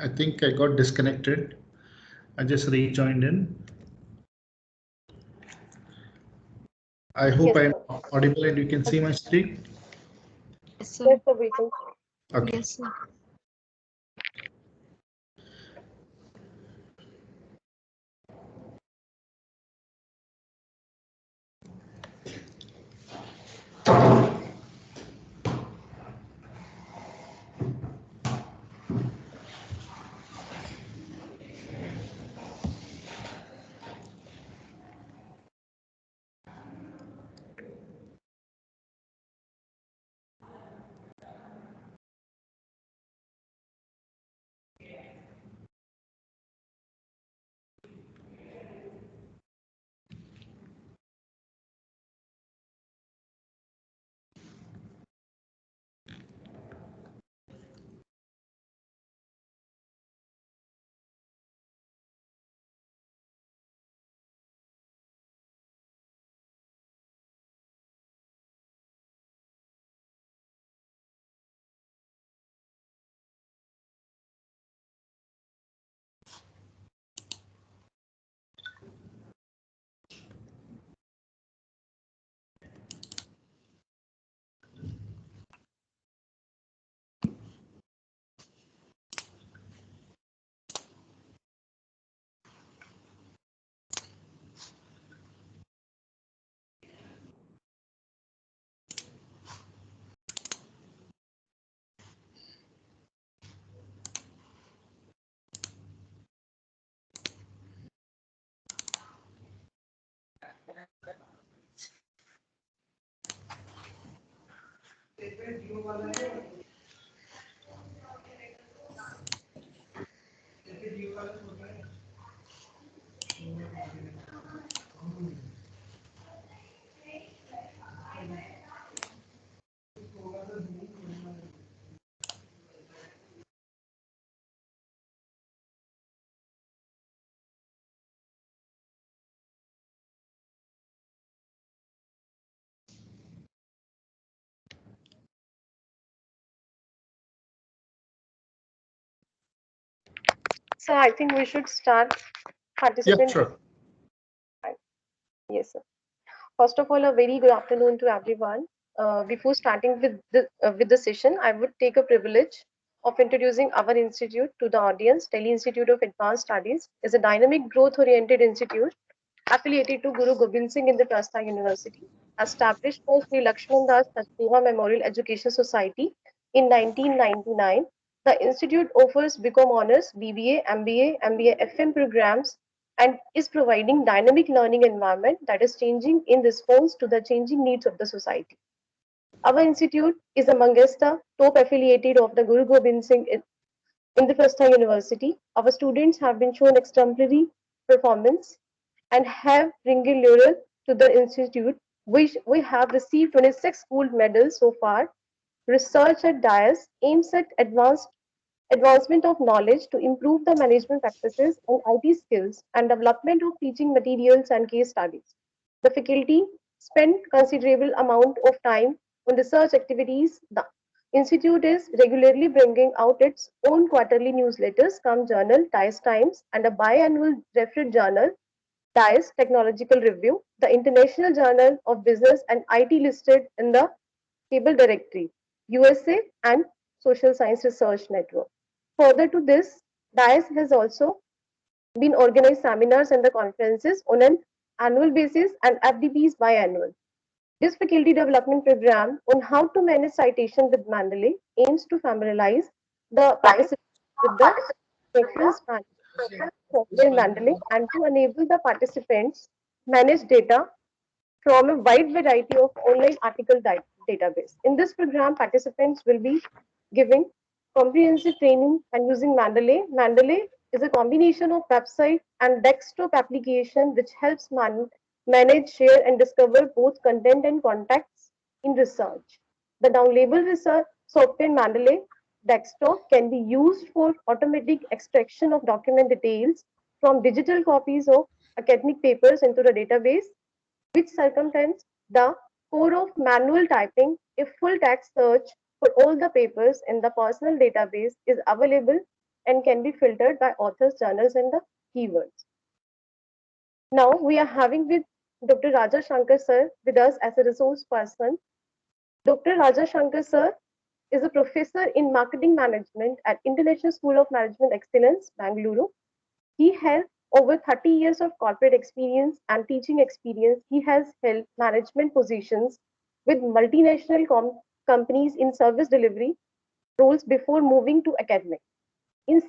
I think I got disconnected. I just rejoined in. I hope I'm audible and you can see my screen. Yes, sir. Yes, sir, we can. Okay. Yes, sir. So I think we should start Yeah, participant. sure. Yes, sir. First of all, a very good afternoon to everyone. Before starting with the session, I would take a privilege of introducing our institute to the audience. Delhi Institute of Advanced Studies is a dynamic growth-oriented institute affiliated to Guru Gobind Singh Indraprastha University, established by Sri Lakshman Das Sachdeva Memorial Education Society in 1999. The institute offers BCom Honors, BBA, MBA, MBA FM programs and is providing dynamic learning environment that is changing in response to the changing needs of the society. Our institute is amongst the top affiliated of the Guru Gobind Singh Indraprastha University. Our students have been shown exemplary performance and have bringing laurel to the institute, which we have received 26 gold medals so far. Research at DIAS aims at advancement of knowledge to improve the management practices and IT skills and development of teaching materials and case studies. The faculty spend considerable amount of time on research activities. The institute is regularly bringing out its own quarterly newsletters, come journal, DIAS Times, and a biannual referred journal, DIAS Technological Review, the International Journal of Business and IT listed in the Cable Directory, USA, and Social Science Research Network. Further to this, DIAS has also been organized seminars and the conferences on an annual basis and FDPs biannual. This faculty development program on how to manage citation with Mendeley aims to familiarize the participants with the reference management software Mendeley and to enable the participants manage data from a wide variety of online article database. In this program, participants will be given comprehensive training and using Mendeley. Mendeley is a combination of website and desktop application which helps manage, share, and discover both content and contacts in research. The downloadable research software Mendeley desktop can be used for automatic extraction of document details from digital copies of academic papers into the database which circumvents the core of manual typing. A full text search for all the papers in the personal database is available and can be filtered by authors, journals, and the keywords. Now we are having with Dr. Raja Shankar sir with us as a resource person. Dr. Raja Shankar sir is a professor in marketing management at International School of Management Excellence, Bangalore. He has over 30 years of corporate experience and teaching experience. He has held management positions with multinational companies in service delivery roles before moving to academic. In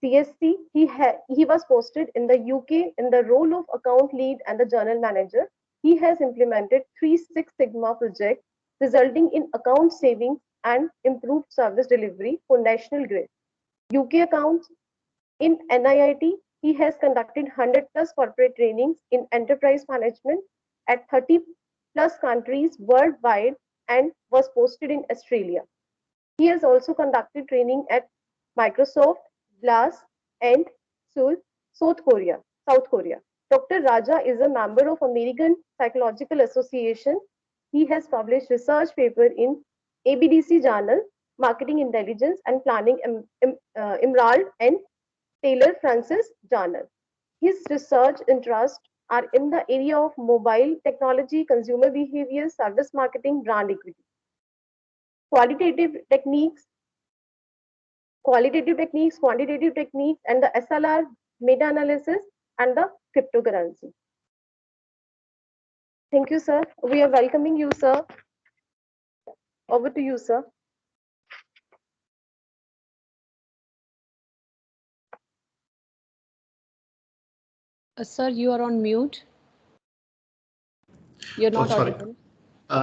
CSC, he was posted in the UK in the role of account lead and the journal manager. He has implemented 3 Six Sigma projects, resulting in account savings and improved service delivery for National Grid. UK accounts in NIIT, he has conducted 100 plus corporate trainings in enterprise management at 30 plus countries worldwide and was posted in Australia. He has also conducted training at Microsoft, Glass, and Seoul, South Korea. Dr. Raja is a member of American Psychological Association. He has published research paper in ABDC Journal, Marketing Intelligence and Planning, Emerald and Taylor Francis Journal. His research interests are in the area of mobile technology, consumer behavior, service marketing, brand equity. Qualitative techniques, quantitative techniques, and the SLR meta-analysis and the cryptocurrency. Thank you, sir. We are welcoming you, sir. Over to you, sir. Sir, you are on mute. You're not audible.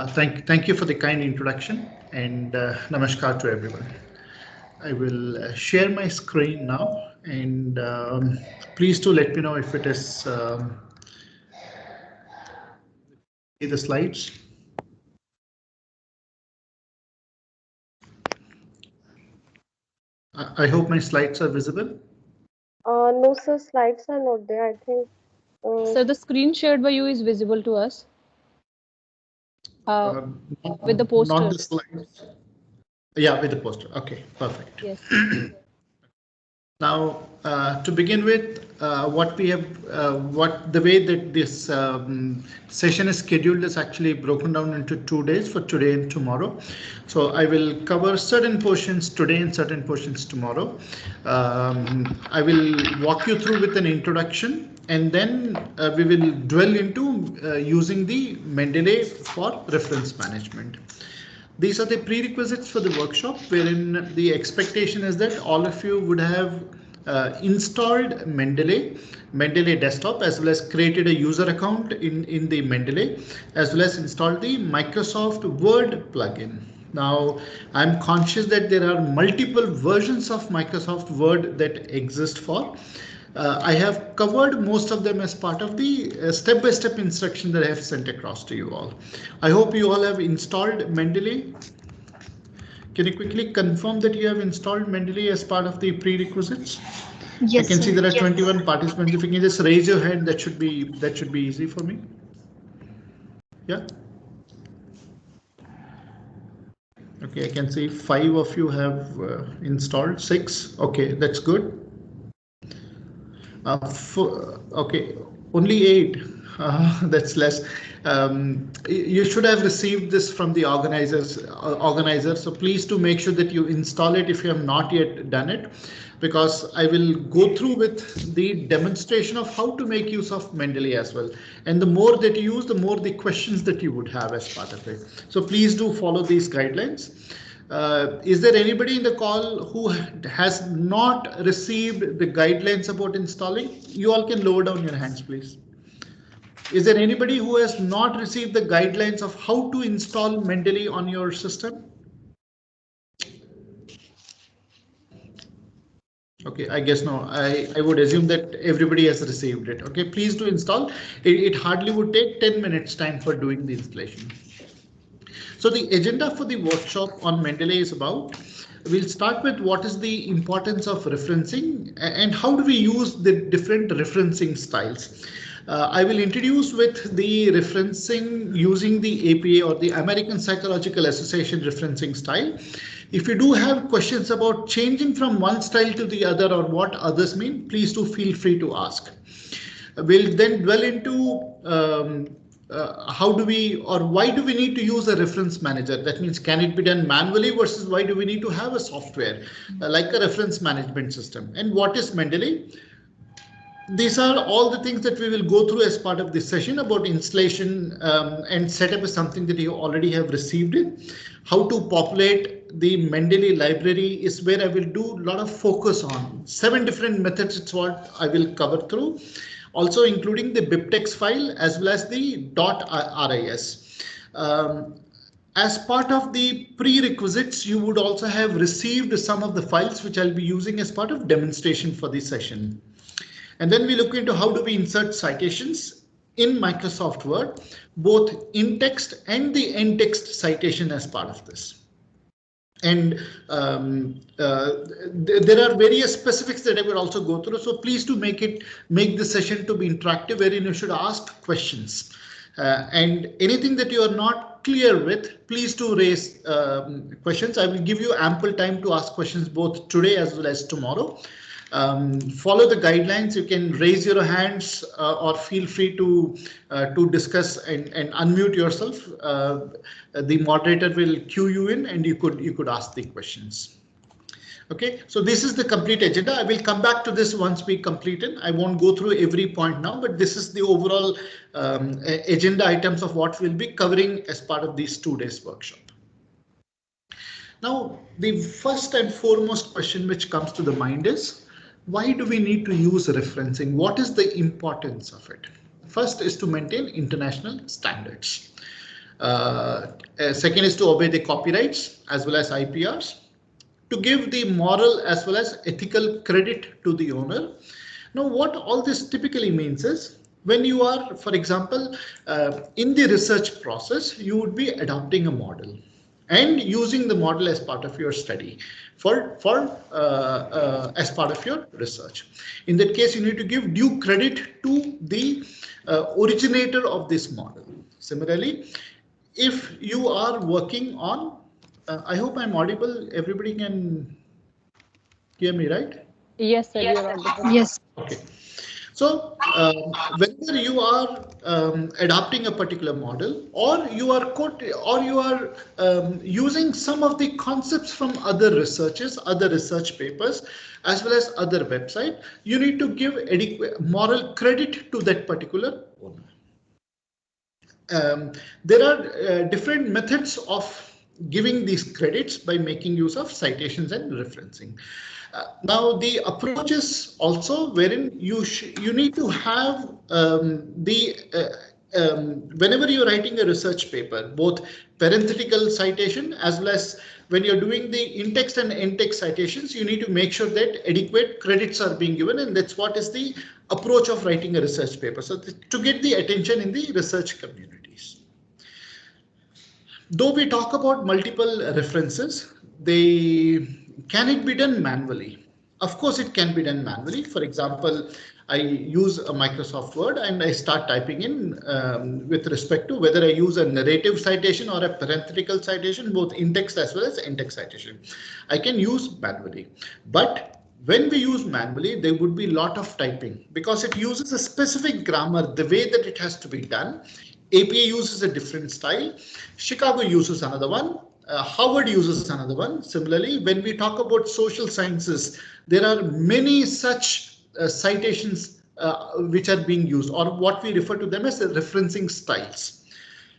Thank you for the kind introduction, and namaskar to everyone. I will share my screen now, and please do let me know if it is see the slides. I hope my slides are visible. No, sir, slides are not there, I think. So the screen shared by you is visible to us with the poster. Not the slides. Yeah, with the poster. Okay, perfect. Yes. Now, to begin with, what we have, the way that this session is scheduled is actually broken down into 2 days, for today and tomorrow. So I will cover certain portions today and certain portions tomorrow. I will walk you through with an introduction, and then we will dwell into using the Mendeley for reference management. These are the prerequisites for the workshop, wherein the expectation is that all of you would have installed Mendeley desktop, as well as created a user account in the Mendeley, as well as installed the Microsoft Word plugin. Now, I'm conscious that there are multiple versions of Microsoft Word that exist for. I have covered most of them as part of the step-by-step instruction that I have sent across to you all. I hope you all have installed Mendeley. Can you quickly confirm that you have installed Mendeley as part of the prerequisites? Yes, I can see there are 21 participants. If you can just raise your hand, that should be easy for me. Yeah. Okay, I can see 5 of you have installed, 6. Okay, that's good. Okay, only 8. That's less. You should have received this from the organizers. So please do make sure that you install it if you have not yet done it, because I will go through with the demonstration of how to make use of Mendeley as well. And the more that you use, the more the questions that you would have as part of it. So please do follow these guidelines. Is there anybody in the call who has not received the guidelines about installing? You all can lower down your hands, please. Is there anybody who has not received the guidelines of how to install Mendeley on your system? Okay, I guess no. I would assume that everybody has received it. Okay, please do install. It hardly would take 10 minutes time for doing the installation. So the agenda for the workshop on Mendeley is about, we'll start with what is the importance of referencing and how do we use the different referencing styles. I will introduce with the referencing using the APA or the American Psychological Association referencing style. If you do have questions about changing from one style to the other or what others mean, please do feel free to ask. We'll then dwell into how do we or why do we need to use a reference manager? That means can it be done manually versus why do we need to have a software like a reference management system? And what is Mendeley? These are all the things that we will go through as part of this session. About installation and setup is something that you already have received it. How to populate the Mendeley library is where I will do a lot of focus on. 7 different methods, it's what I will cover through. Also including the BibTeX file as well as the .ris. As part of the prerequisites, you would also have received some of the files which I'll be using as part of demonstration for this session. And then we look into how do we insert citations in Microsoft Word, both in text and the end text citation as part of this. And there are various specifics that I will also go through. So please do make the session to be interactive, wherein you should ask questions. And anything that you are not clear with, please do raise questions. I will give you ample time to ask questions both today as well as tomorrow. Follow the guidelines. You can raise your hands or feel free to discuss and unmute yourself. The moderator will cue you in and you could ask the questions. OK, so this is the complete agenda. I will come back to this once we complete it. I won't go through every point now, but this is the overall agenda items of what we'll be covering as part of these 2 days workshop. Now, the first and foremost question which comes to the mind is, why do we need to use referencing? What is the importance of it? First is to maintain international standards. Second is to obey the copyrights as well as IPRs, to give the moral as well as ethical credit to the owner. Now, what all this typically means is when you are, for example, in the research process, you would be adopting a model and using the model as part of your study as part of your research. In that case, you need to give due credit to the originator of this model. Similarly, if you are working on, I hope I'm audible. Everybody can hear me, right? Yes, sir. You're audible. Yes. Okay. So whether you are adopting a particular model or you are using some of the concepts from other researches, other research papers, as well as other websites, you need to give adequate moral credit to that particular owner. There are different methods of giving these credits by making use of citations and referencing. Now the approach is also wherein you need to have whenever you're writing a research paper, both parenthetical citation as well as when you're doing the in-text and end-text citations, you need to make sure that adequate credits are being given, and that's what is the approach of writing a research paper. So to get the attention in the research communities. Though we talk about multiple references, can it be done manually? Of course, it can be done manually. For example, I use a Microsoft Word and I start typing in with respect to whether I use a narrative citation or a parenthetical citation, both in-text as well as end-text citation. I can use manually. But when we use manually, there would be a lot of typing because it uses a specific grammar, the way that it has to be done. APA uses a different style. Chicago uses another one. Harvard uses another one. Similarly, when we talk about social sciences, there are many such citations which are being used, or what we refer to them as referencing styles.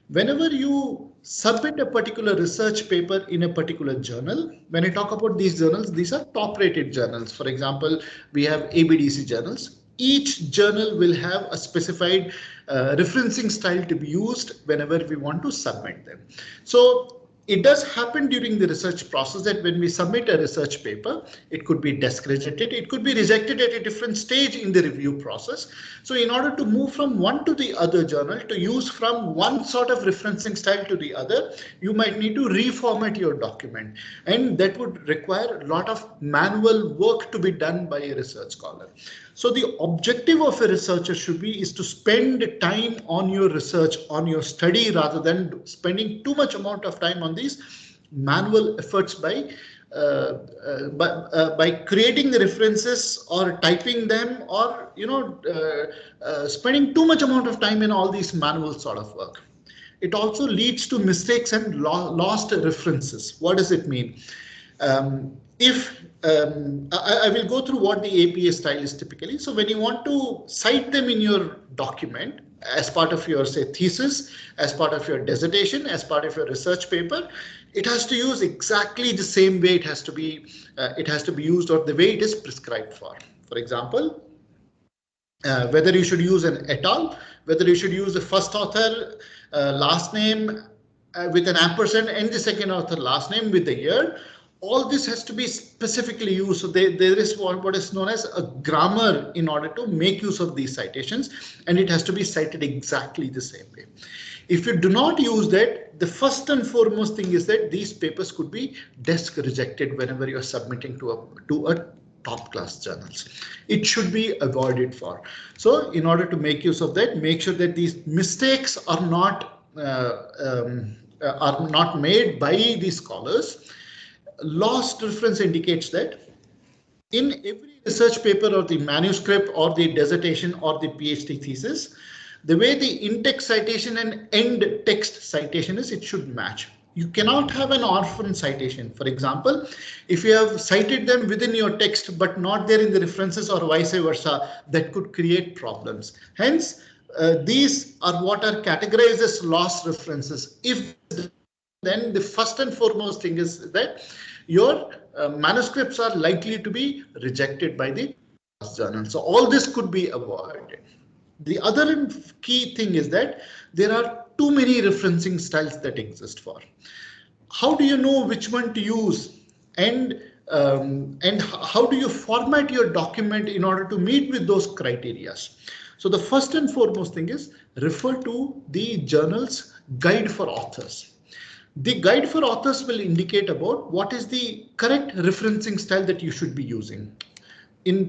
Whenever you submit a particular research paper in a particular journal, when I talk about these journals, these are top rated journals. For example, we have ABDC journals. Each journal will have a specified referencing style to be used whenever we want to submit them. So It does happen during the research process that when we submit a research paper, it could be desk rejected, it could be rejected at a different stage in the review process. So in order to move from one to the other journal, to use from one sort of referencing style to the other, you might need to reformat your document, and that would require a lot of manual work to be done by a research scholar. So the objective of a researcher should be is to spend time on your research, on your study, rather than spending too much amount of time on these manual efforts by creating the references or typing them, or spending too much amount of time in all these manual sort of work. It also leads to mistakes and lost references. What does it mean? If I will go through what the APA style is typically. So when you want to cite them in your document as part of your, say, thesis, as part of your dissertation, as part of your research paper, it has to use exactly the same way it has to be used, or the way it is prescribed for. For example, whether you should use an et al, whether you should use the first author last name with an ampersand and the second author last name with the year, all this has to be specifically used. So there is what is known as a grammar in order to make use of these citations, and it has to be cited exactly the same way. If you do not use that, the first and foremost thing is that these papers could be desk rejected whenever you're submitting to a top class journals. It should be avoided for. So in order to make use of that, make sure that these mistakes are not made by these scholars. Lost reference indicates that in every research paper or the manuscript or the dissertation or the PhD thesis, the way the in-text citation and end text citation is, it should match. You cannot have an orphan citation. For example, if you have cited them within your text but not there in the references, or vice versa, that could create problems. Hence, these are what are categorized as lost references. If then the first and foremost thing is that your manuscripts are likely to be rejected by the journal. So all this could be avoided. The other key thing is that there are too many referencing styles that exist for. How do you know which one to use, and how do you format your document in order to meet with those criteria? So the first and foremost thing is refer to the journal's guide for authors. The guide for authors will indicate about what is the correct referencing style that you should be using.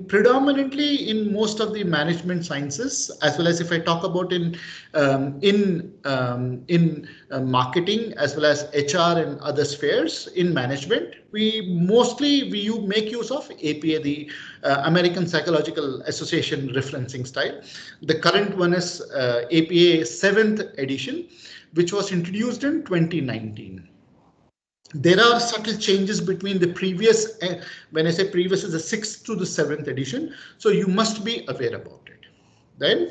Predominantly in most of the management sciences, as well as if I talk about in marketing, as well as HR and other spheres in management, we make use of APA, the American Psychological Association referencing style. The current one is APA 7th edition, which was introduced in 2019. There are subtle changes between the previous, when I say previous, is the 6th to the 7th edition. So you must be aware about it. Then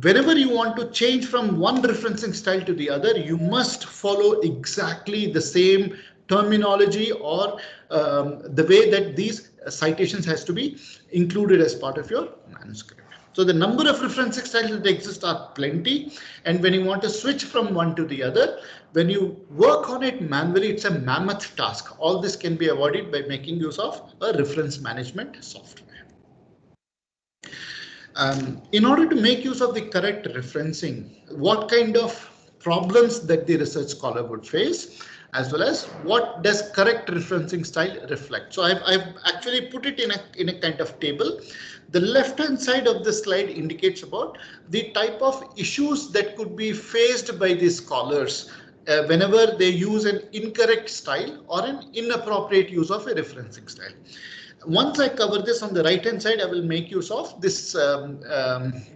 whenever you want to change from one referencing style to the other, you must follow exactly the same terminology or the way that these citations has to be included as part of your manuscript. So the number of referencing styles that exist are plenty, and when you want to switch from one to the other, when you work on it manually, it's a mammoth task. All this can be avoided by making use of a reference management software. In order to make use of the correct referencing, what kind of problems that the research scholar would face, as well as what does correct referencing style reflect. So I've actually put it in a kind of table. The left hand side of the slide indicates about the type of issues that could be faced by the scholars whenever they use an incorrect style or an inappropriate use of a referencing style. Once I cover this on the right hand side, I will make use of this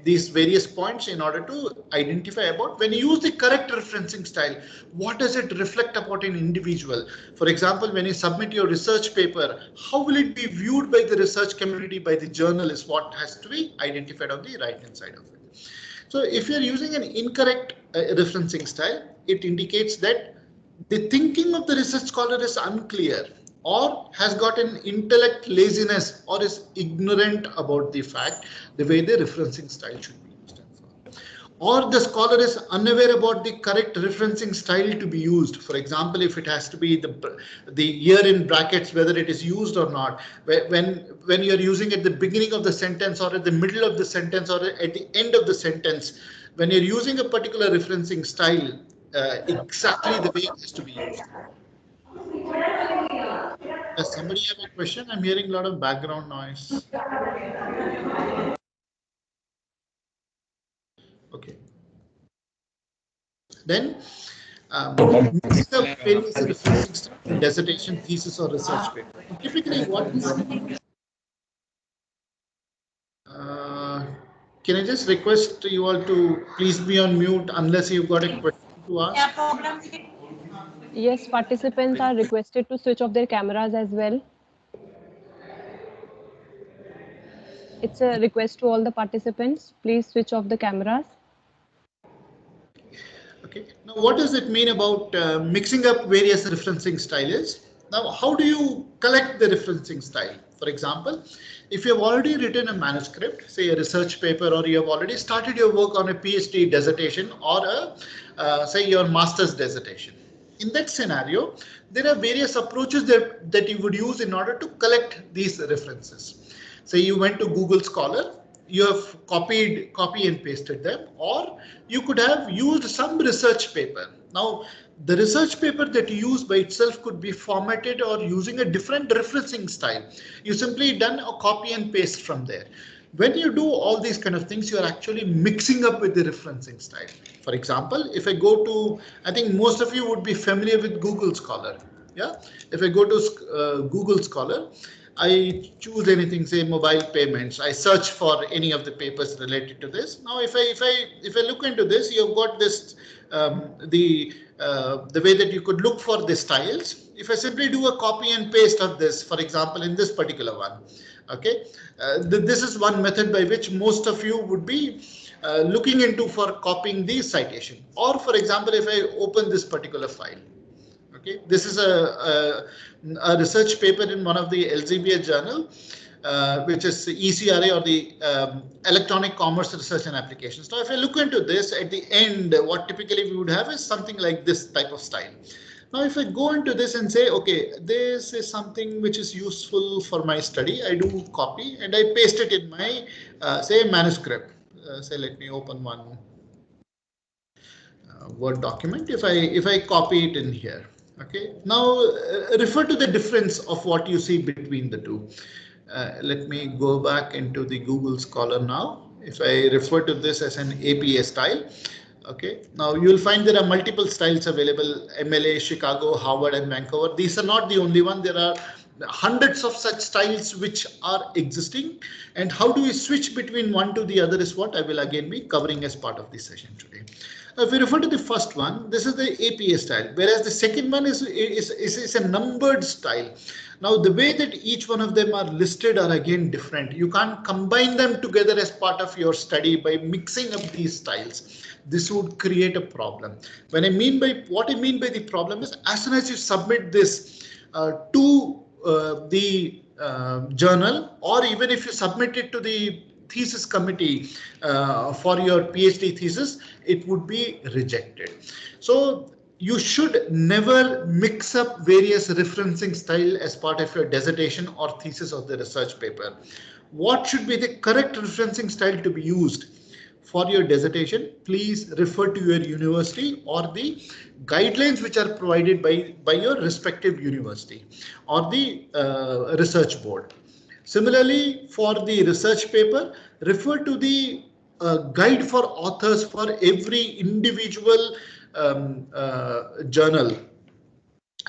these various points in order to identify about when you use the correct referencing style, what does it reflect about an individual? For example, when you submit your research paper, how will it be viewed by the research community, by the journalist? What has to be identified on the right hand side of it. So if you're using an incorrect referencing style, it indicates that the thinking of the research scholar is unclear, or has got an intellect laziness, or is ignorant about the fact, the way the referencing style should be used. or the scholar is unaware about the correct referencing style to be used. For example, if it has to be the year in brackets, whether it is used or not, when you're using at the beginning of the sentence or at the middle of the sentence or at the end of the sentence, when you're using a particular referencing style, exactly the way it has to be used. Does somebody have a question? I'm hearing a lot of background noise. Okay. Then mixing up various referencing style in dissertation, thesis, or research paper. Typically, what we see. Can I just request you all to please be on mute unless you've got a question to ask? Yes, participants are requested to switch off their cameras as well. It's a request to all the participants. Please switch off the cameras. Okay. Now, what does it mean about mixing up various referencing styles? Now, how do you collect the referencing style? For example, if you have already written a manuscript, say a research paper, or you have already started your work on a PhD dissertation or say your master's dissertation. In that scenario, there are various approaches that you would use in order to collect these references. Say you went to Google Scholar, you have copy and pasted them, or you could have used some research paper. Now, the research paper that you use by itself could be formatted or using a different referencing style. You simply done a copy and paste from there. When you do all these kind of things, you are actually mixing up with the referencing style. For example, if I go to, I think most of you would be familiar with Google Scholar. Yeah, if I go to Google Scholar, I choose anything, say mobile payments. I search for any of the papers related to this. Now, if I look into this, you've got this the way that you could look for the styles. If I simply do a copy and paste of this, for example, in this particular one, okay, this is one method by which most of you would be looking into for copying the citation. Or, for example, if I open this particular file. Okay, this is a research paper in one of the LZBA journal, which is the ECRA, or the Electronic Commerce Research and Applications. Now, if I look into this, at the end, what typically we would have is something like this type of style. Now, if I go into this and say, okay, this is something which is useful for my study, I do copy and I paste it in my, say, manuscript. Say, let me open one Word document. If I copy it in here. Okay, now refer to the difference of what you see between the two. Let me go back into the Google Scholar now. If I refer to this as an APA style, okay, now you'll find there are multiple styles available: MLA, Chicago, Harvard, and Vancouver. These are not the only one. There are hundreds of such styles which are existing, and how do we switch between one to the other is what I will again be covering as part of this session today. If we refer to the first one, this is the APA style, whereas the second one is a numbered style. Now, the way that each one of them are listed are again different. You can't combine them together as part of your study by mixing up these styles. This would create a problem. What I mean by the problem is, as soon as you submit this to the journal, or even if you submit it to the thesis committee for your PhD thesis, it would be rejected. So you should never mix up various referencing style as part of your dissertation or thesis of the research paper. What should be the correct referencing style to be used for your dissertation? Please refer to your university or the guidelines which are provided by your respective university or the research board. Similarly, for the research paper, refer to the guide for authors for every individual journal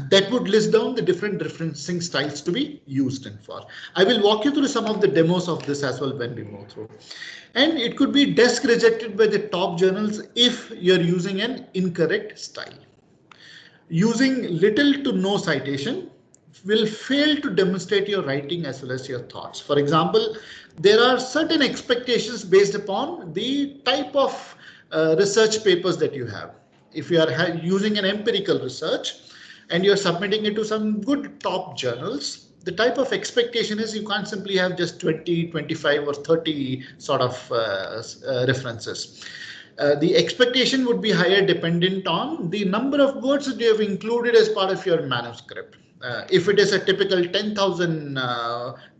that would list down the different referencing styles to be used in for. I will walk you through some of the demos of this as well when we move through. And it could be desk rejected by the top journals if you're using an incorrect style. Using little to no citation will fail to demonstrate your writing as well as your thoughts. For example, there are certain expectations based upon the type of research papers that you have. If you are using an empirical research and you're submitting it to some good top journals, the type of expectation is you can't simply have just 20, 25 or 30 sort of references. the expectation would be higher dependent on the number of words that you have included as part of your manuscript. If it is a typical 10,000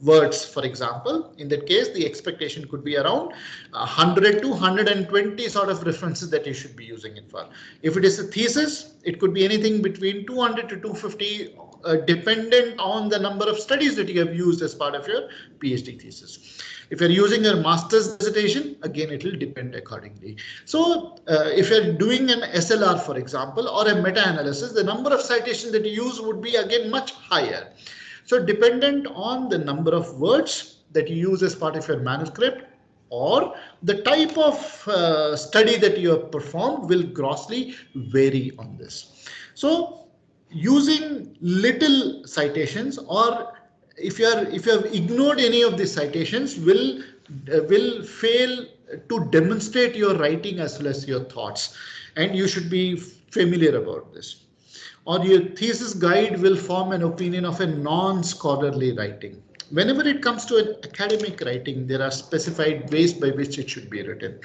words, for example, in that case, the expectation could be around 100 to 120 sort of references that you should be using it for. If it is a thesis, it could be anything between 200 to 250, dependent on the number of studies that you have used as part of your PhD thesis. If you're using a master's dissertation, again, it will depend accordingly. So if you're doing an SLR, for example, or a meta-analysis, the number of citations that you use would be again much higher. So dependent on the number of words that you use as part of your manuscript or the type of study that you have performed will grossly vary on this. So using little citations, or if you have ignored any of these citations, will fail to demonstrate your writing as well as your thoughts, and you should be familiar about this. Or your thesis guide will form an opinion of a non-scholarly writing. Whenever it comes to an academic writing, there are specified ways by which it should be written.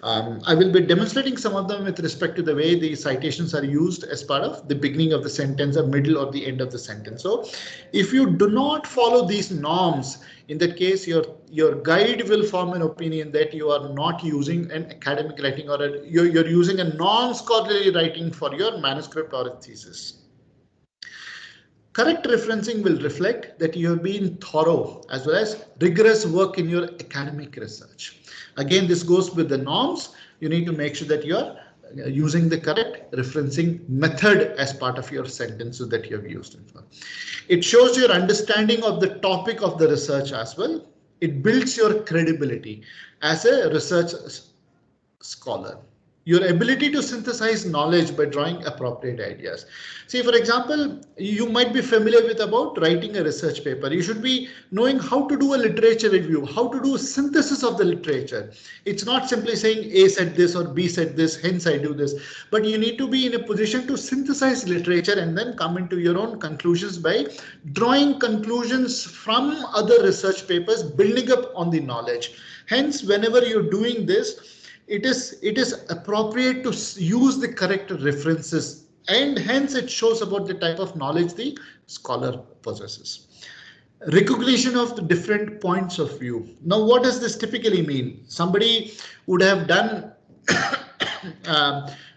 I will be demonstrating some of them with respect to the way the citations are used as part of the beginning of the sentence, or middle or the end of the sentence. So if you do not follow these norms, in that case, your guide will form an opinion that you are not using an academic writing, or you're using a non-scholarly writing for your manuscript or a thesis. Correct referencing will reflect that you have been thorough as well as rigorous work in your academic research. Again, this goes with the norms. You need to make sure that you're using the correct referencing method as part of your sentences that you have used. It shows your understanding of the topic of the research as well. It builds your credibility as a research scholar. Your ability to synthesize knowledge by drawing appropriate ideas. See, for example, you might be familiar with about writing a research paper. You should be knowing how to do a literature review, how to do a synthesis of the literature. It's not simply saying A said this or B said this, hence I do this, but you need to be in a position to synthesize literature and then come into your own conclusions by drawing conclusions from other research papers, building up on the knowledge. Hence, whenever you're doing this, it is appropriate to use the correct references, and hence it shows about the type of knowledge the scholar possesses. Recognition of the different points of view. Now, what does this typically mean? Somebody would have done,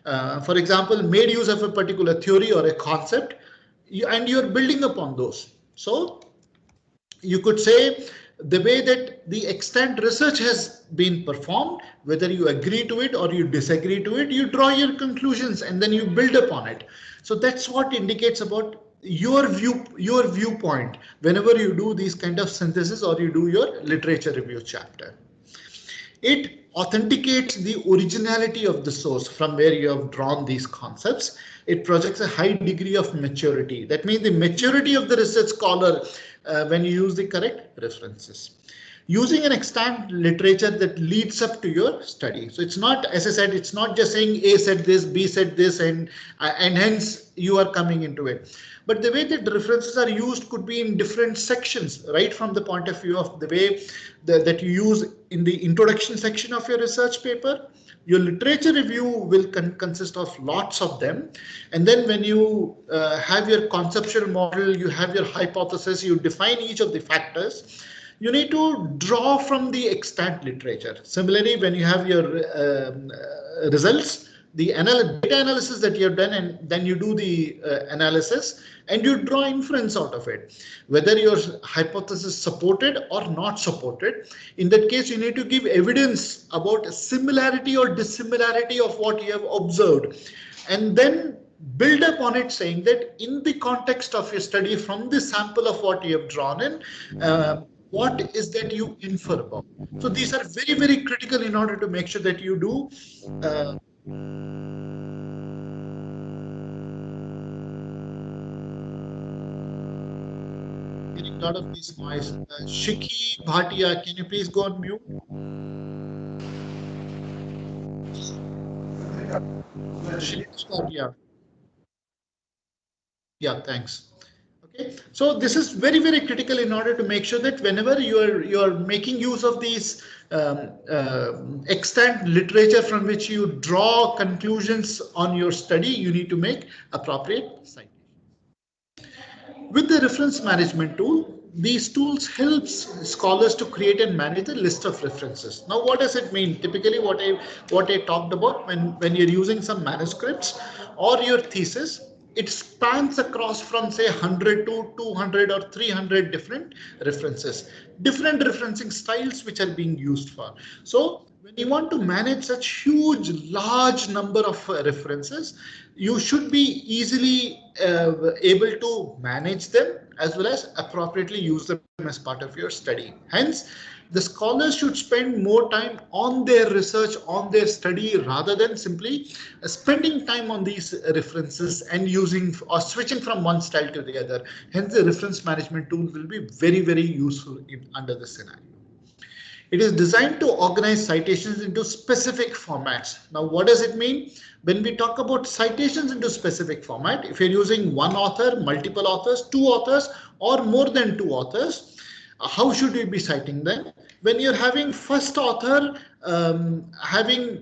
for example, made use of a particular theory or a concept, and you're building upon those. So you could say the way that the extant research has been performed, whether you agree to it or you disagree to it, you draw your conclusions and then you build upon it. So that's what indicates about your viewpoint whenever you do these kind of synthesis or you do your literature review chapter. It authenticates the originality of the source from where you have drawn these concepts. It projects a high degree of maturity. That means the maturity of the research scholar when you use the correct references. Using an extant literature that leads up to your study. So it's not, as I said, it's not just saying A said this, B said this, and hence you are coming into it. But the way that the references are used could be in different sections, right from the point of view of the way that you use in the introduction section of your research paper. Your literature review will consist of lots of them. And then when you have your conceptual model, you have your hypothesis, you define each of the factors. You need to draw from the extant literature. Similarly, when you have your results, the data analysis that you have done, and then you do the analysis and you draw inference out of it, whether your hypothesis supported or not supported. In that case, you need to give evidence about similarity or dissimilarity of what you have observed, and then build up on it, saying that in the context of your study, from the sample of what you have drawn in, what is that you infer about. So these are very, very critical in order to make sure that you do getting a lot of these noise. Shiki Bhatia, can you please go on mute? Shiki Bhatia. Yeah, thanks. Okay, so this is very, very critical in order to make sure that whenever you're making use of these extant literature from which you draw conclusions on your study, you need to make appropriate citations. With the reference management tool, these tools helps scholars to create and manage a list of references. Now, what does it mean? Typically, what I talked about when you're using some manuscripts or your thesis, it spans across from say 100 to 200 or 300 different references, different referencing styles which are being used for. So when you want to manage such huge, large number of references, you should be easily able to manage them as well as appropriately use them as part of your study. Hence, the scholars should spend more time on their research, on their study, rather than simply spending time on these references and using or switching from one style to the other. Hence, the reference management tool will be very, very useful under this scenario. It is designed to organize citations into specific formats. Now, what does it mean? When we talk about citations into specific format, if you're using one author, multiple authors, two authors, or more than two authors, how should we be citing them? When you're having first author having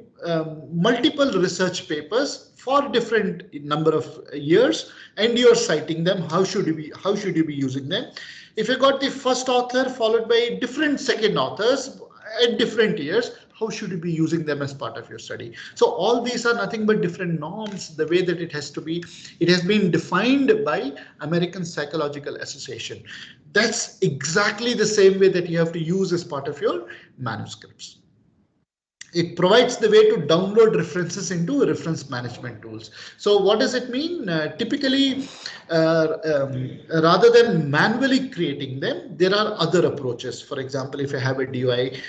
multiple research papers for different number of years, and you're citing them, how should you be using them? If you got the first author followed by different second authors at different years, how should you be using them as part of your study? So all these are nothing but different norms, the way that it has to be. It has been defined by American Psychological Association. That's exactly the same way that you have to use as part of your manuscripts. It provides the way to download references into reference management tools. So what does it mean? Typically, rather than manually creating them, there are other approaches. For example, if I have a DOI,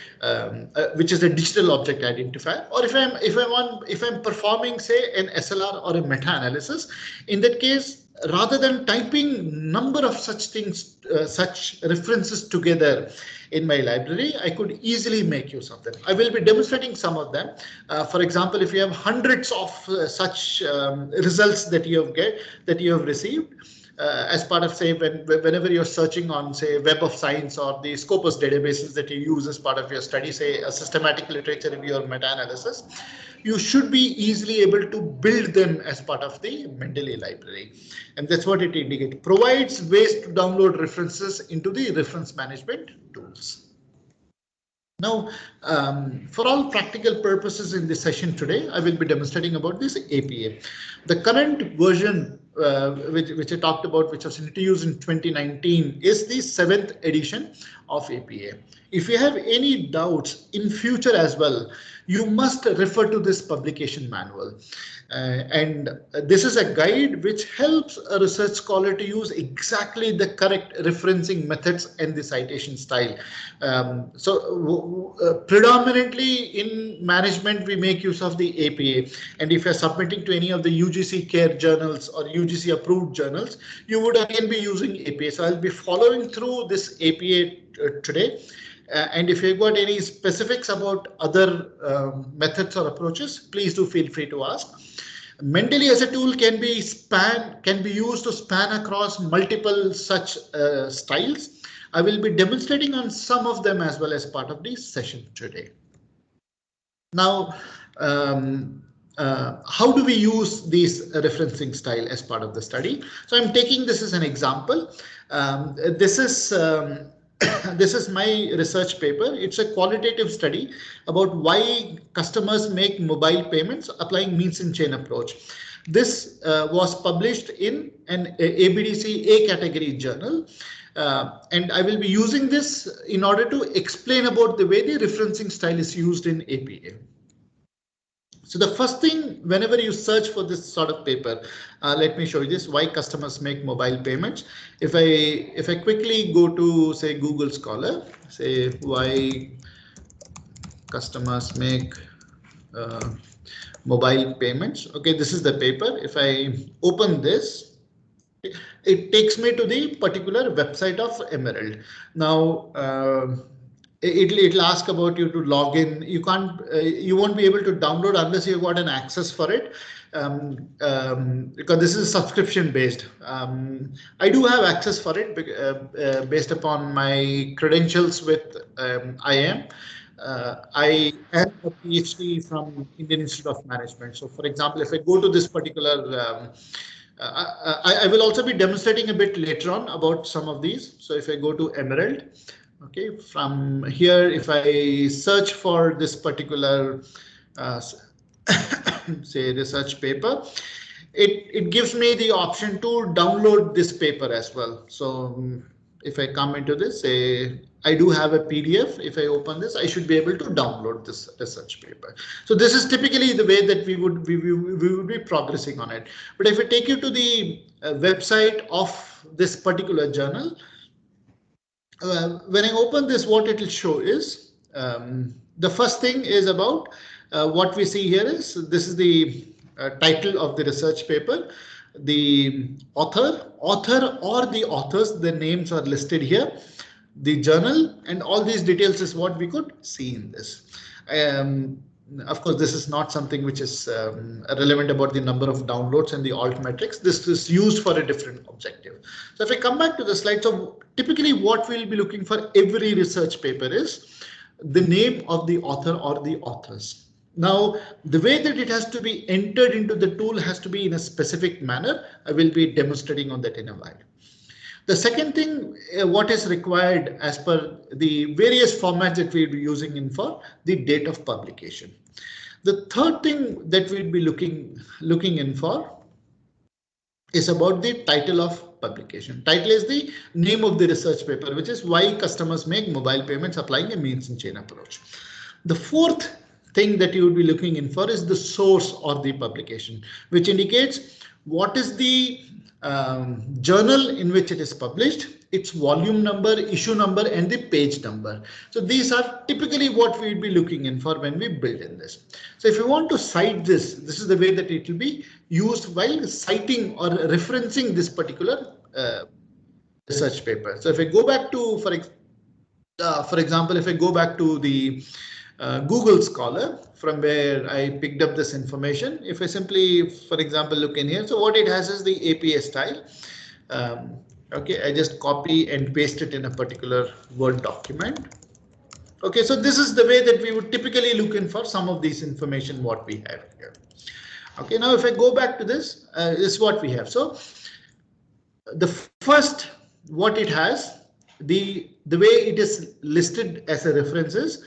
which is a digital object identifier, or if I'm performing, say, an SLR or a meta-analysis, in that case, rather than typing number of such things, such references together in my library, I could easily make use of them. I will be demonstrating some of them. For example, if you have hundreds of such results that you have received, as part of, say, whenever you're searching on, say, Web of Science or the Scopus databases that you use as part of your study, say a systematic literature review or meta-analysis, you should be easily able to build them as part of the Mendeley library. And that's what it indicates. Provides ways to download references into the reference management tools. Now, for all practical purposes in this session today, I will be demonstrating about this APA. The current version which I talked about, which was introduced in 2019, is the 7th edition of APA. If you have any doubts in future as well, you must refer to this publication manual. And this is a guide which helps a research scholar to use exactly the correct referencing methods and the citation style. Predominantly in management, we make use of the APA. And if you're submitting to any of the UGC CARE journals or UGC approved journals, you would again be using APA. So I'll be following through this APA today. And if you've got any specifics about other methods or approaches, please do feel free to ask. Mendeley as a tool can be used to span across multiple such styles. I will be demonstrating on some of them as well as part of this session today. Now, how do we use this referencing style as part of the study? So I'm taking this as an example. This is my research paper. It's a qualitative study about why customers make mobile payments applying means and chain approach. This was published in an ABDC A category journal. And I will be using this in order to explain about the way the referencing style is used in APA. So the first thing, whenever you search for this sort of paper, let me show you this, why customers make mobile payments. If I quickly go to, say, Google Scholar, say why customers make mobile payments. Okay, this is the paper. If I open this, it takes me to the particular website of Emerald. Now, it'll ask about you to log in. You won't be able to download unless you've got an access for it, because this is subscription based. I do have access for it based upon my credentials with IAM. I am a PhD from Indian Institute of Management. So for example, if I go to this particular, I will also be demonstrating a bit later on about some of these. So if I go to Emerald, okay, from here, if I search for this particular, say research paper, it gives me the option to download this paper as well. So if I come into this, say I do have a PDF. If I open this, I should be able to download this research paper. So this is typically the way that we would be progressing on it. But if I take you to the website of this particular journal, when I open this, what it will show is the first thing is about what we see here is this is the title of the research paper, the author or the authors, the names are listed here, the journal, and all these details is what we could see in this. Of course, this is not something which is relevant about the number of downloads and the alt metrics. This is used for a different objective. So if I come back to the slide, so typically what we'll be looking for every research paper is the name of the author or the authors. Now, the way that it has to be entered into the tool has to be in a specific manner. I will be demonstrating on that in a while. The second thing, what is required as per the various formats that we'll be using in for the date of publication. The third thing that we'll be looking in for is about the title of publication. Title is the name of the research paper, which is why customers make mobile payments applying a means and chain approach. The fourth thing that you would be looking in for is the source or the publication, which indicates what is the journal in which it is published, its volume number, issue number, and the page number. So these are typically what we will be looking in for when we build in this. So if you want to cite this, this is the way that it will be used while citing or referencing this particular research paper. So if I go back to, for example, if I go back to the Google Scholar from where I picked up this information, if I simply, for example, look in here, so what it has is the APA style. Okay, I just copy and paste it in a particular Word document. Okay, so this is the way that we would typically look in for some of these information what we have here. Okay, now if I go back to this, this is what we have. So the first, what it has, the way it is listed as a reference is,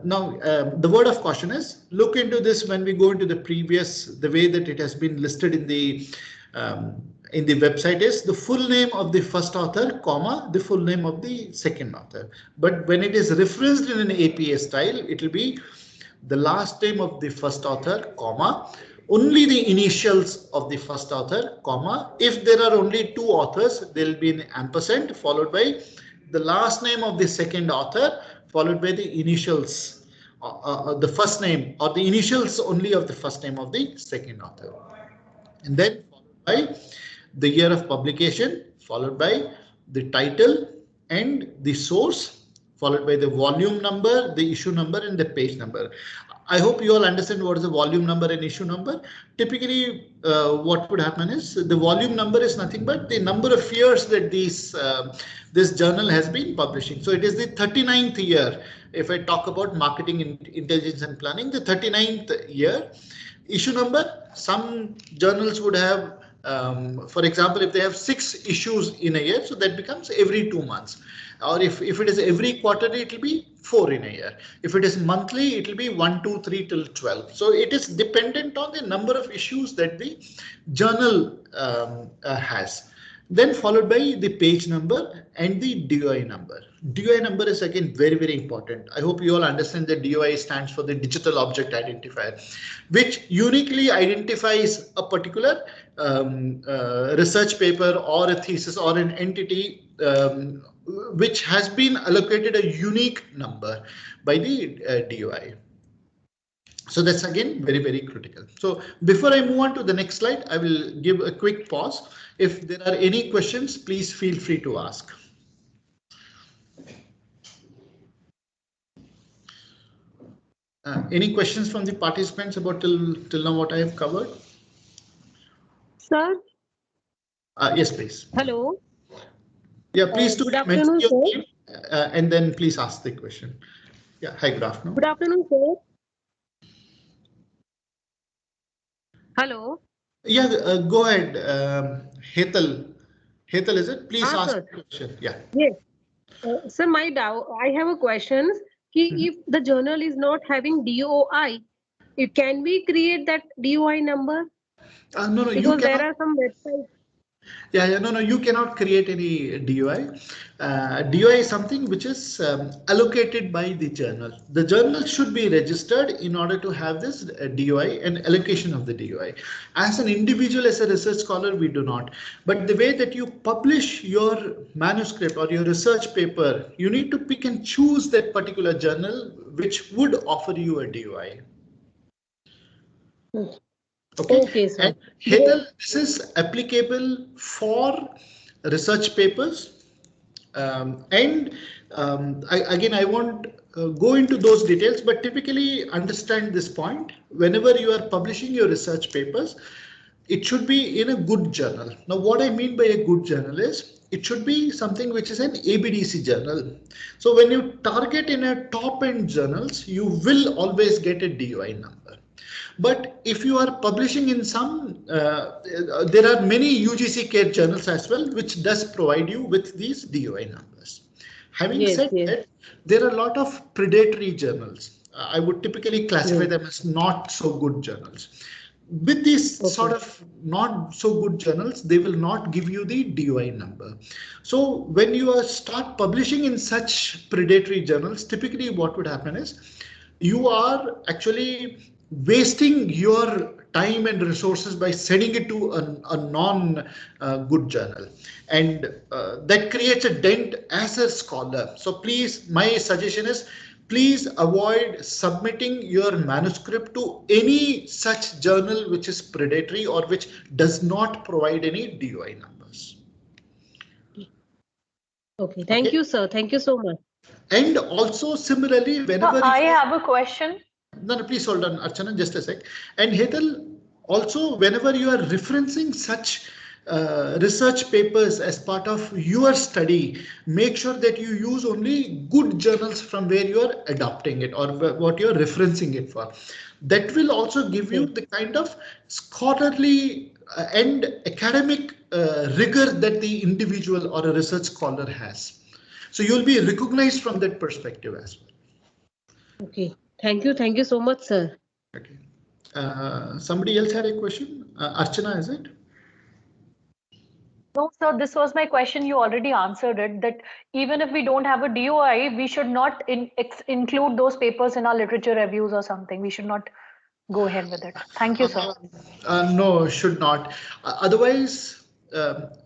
now the word of caution is look into this when we go into the previous, the way that it has been listed in the website is the full name of the first author, comma, the full name of the second author. But when it is referenced in an APA style, it will be the last name of the first author, comma, only the initials of the first author, comma. If there are only two authors, there will be an ampersand followed by the last name of the second author, followed by the initials, the first name or the initials only of the first name of the second author. And then followed by the year of publication, followed by the title and the source, followed by the volume number, the issue number, and the page number. I hope you all understand what is the volume number and issue number. Typically, what would happen is the volume number is nothing but the number of years that this journal has been publishing. So it is the 39th year. If I talk about marketing intelligence and planning, the 39th year. Issue number, some journals would have, for example, if they have 6 issues in a year, so that becomes every 2 months. Or if it is every quarter, it will be 4 in a year. If it is monthly, it will be 1, 2, 3 till 12. So it is dependent on the number of issues that the journal has. Then followed by the page number and the DOI number. DOI number is again very, very important. I hope you all understand that DOI stands for the digital object identifier, which uniquely identifies a particular research paper or a thesis or an entity which has been allocated a unique number by the DOI. So that's again very, very critical. So before I move on to the next slide, I will give a quick pause. If there are any questions, please feel free to ask. Any questions from the participants about till now what I have covered? Sir? Yes, please. Hello. Yeah, please do good mention afternoon, your sir. name and then please ask the question. Yeah, hi, good afternoon. Good afternoon, sir. Hello. Yeah, go ahead, Hetal. Hetal, is it? Please ask Sir. the question. Yeah. Yes. Sir, I have a question. If the journal is not having DOI, it can we create that DOI number? No, you Because there cannot. are some websites. Yeah, no, you cannot create any DOI. DOI is something which is allocated by the journal. The journal should be registered in order to have this DOI and allocation of the DOI. As an individual, as a research scholar, we do not. But the way that you publish your manuscript or your research paper, you need to pick and choose that particular journal which would offer you a DOI. Okay, sir. and Hetal, this is applicable for research papers. I won't go into those details, but typically understand this point. Whenever you are publishing your research papers, it should be in a good journal. Now, what I mean by a good journal is it should be something which is an ABDC journal. So when you target in a top end journals, you will always get a DOI number. But if you are publishing in some, there are many UGC care journals as well, which does provide you with these DOI numbers. Having said that, there are a lot of predatory journals. I would typically classify them as not so good journals. With these sort of not so good journals, they will not give you the DOI number. So when you start publishing in such predatory journals, typically what would happen is you are actually wasting your time and resources by sending it to a non-good journal, and that creates a dent as a scholar. So please, my suggestion is please avoid submitting your manuscript to any such journal which is predatory or which does not provide any DOI numbers. Okay, thank you, sir. Thank you so much. And also similarly, whenever I have a question. No, please hold on, Archana, just a sec. And Hetal, also, whenever you are referencing such research papers as part of your study, make sure that you use only good journals from where you are adopting it or what you're referencing it for. That will also give you the kind of scholarly and academic rigor that the individual or a research scholar has. So you'll be recognized from that perspective as well. Okay. Thank you so much, sir. Okay. Somebody else had a question? Archana, is it? No, sir, this was my question. You already answered it, that even if we don't have a DOI, we should not include those papers in our literature reviews or something. We should not go ahead with it. Thank you, sir. No, should not. Otherwise,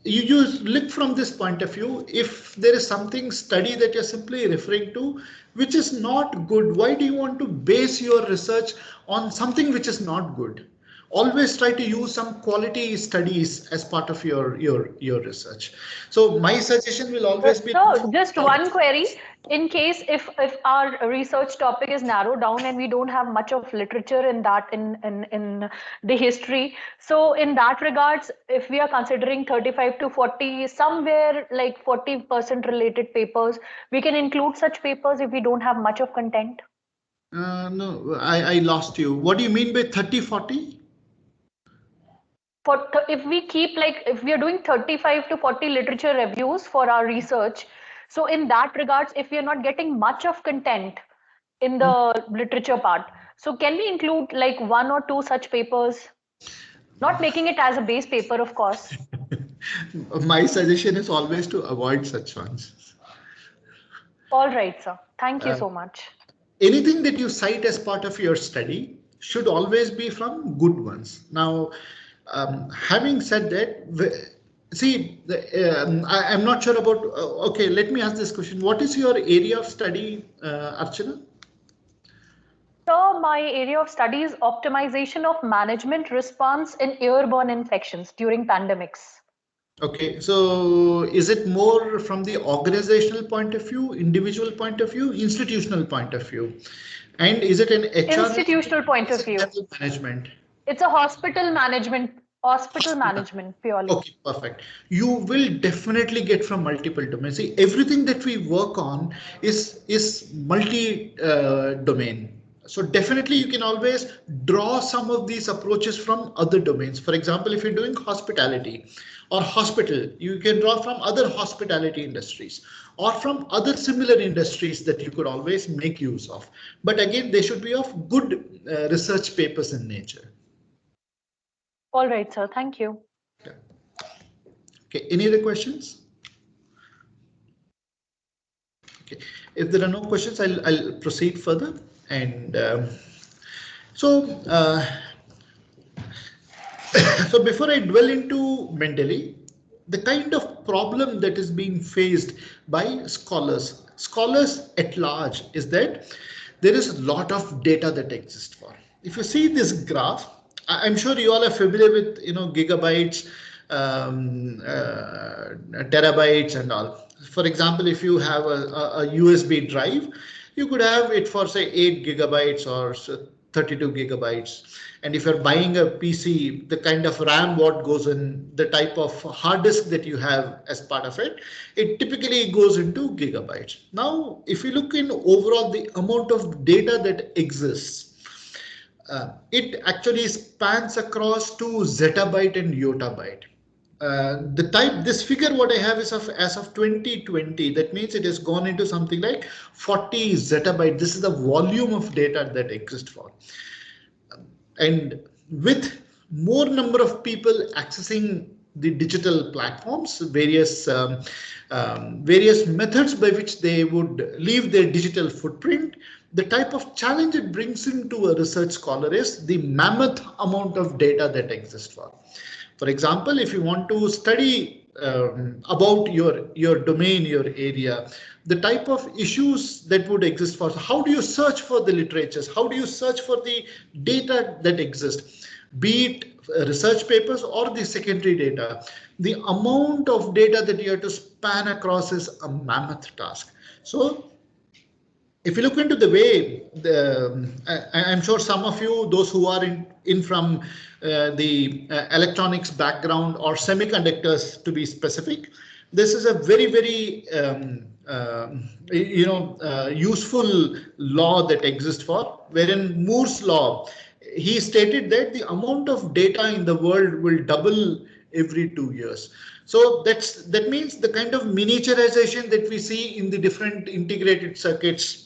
you look from this point of view. If there is something study that you're simply referring to, which is not good, why do you want to base your research on something which is not good? Always try to use some quality studies as part of your research. So my suggestion will always be. So just one query. In case if our research topic is narrowed down and we don't have much of literature in that in the history, so in that regards, if we are considering 35 to 40, somewhere like 40% related papers, we can include such papers if we don't have much of content. No, I lost you. What do you mean by 30, 40? If we keep if we are doing 35 to 40 literature reviews for our research, so in that regards, if we are not getting much of content in the literature part, so can we include like 1 or 2 such papers, not making it as a base paper, of course. My suggestion is always to avoid such ones. All right, sir. Thank you so much. Anything that you cite as part of your study should always be from good ones. Now, having said that, see, I'm not sure about, okay, let me ask this question. What is your area of study, Archana? So my area of study is optimization of management response in airborne infections during pandemics. Okay, so is it more from the organizational point of view, individual point of view, institutional point of view? And is it an HR? Institutional point of view. Management? It's a hospital management Hospital management purely. Okay, perfect. You will definitely get from multiple domains. See, everything that we work on is multi domain. So definitely you can always draw some of these approaches from other domains. For example, if you're doing hospitality or hospital, you can draw from other hospitality industries or from other similar industries that you could always make use of. But again, they should be of good research papers in nature. All right, sir. Thank you. Okay, any other questions? Okay, if there are no questions, I'll proceed further. And so, so before I dwell into Mendeley, the kind of problem that is being faced by scholars at large is that there is a lot of data that exists for. If you see this graph, I'm sure you all are familiar with, gigabytes, terabytes and all. For example, if you have a USB drive, you could have it for say 8 gigabytes or 32 gigabytes. And if you're buying a PC, the kind of RAM what goes in, the type of hard disk that you have as part of it, it typically goes into gigabytes. Now, if you look in overall the amount of data that exists, it actually spans across to zettabyte and yottabyte. This figure what I have is as of 2020. That means it has gone into something like 40 zettabyte. This is the volume of data that exists for. And with more number of people accessing the digital platforms, various methods by which they would leave their digital footprint, the type of challenge it brings into a research scholar is the mammoth amount of data that exists for. For example, if you want to study about your domain, your area, the type of issues that would exist for, how do you search for the literatures? How do you search for the data that exists? Be it research papers or the secondary data, the amount of data that you have to span across is a mammoth task. So if you look into the way, I'm sure some of you, those who are in from the electronics background or semiconductors to be specific, this is a very, very useful law that exists for, wherein Moore's law, he stated that the amount of data in the world will double every 2 years. So that means the kind of miniaturization that we see in the different integrated circuits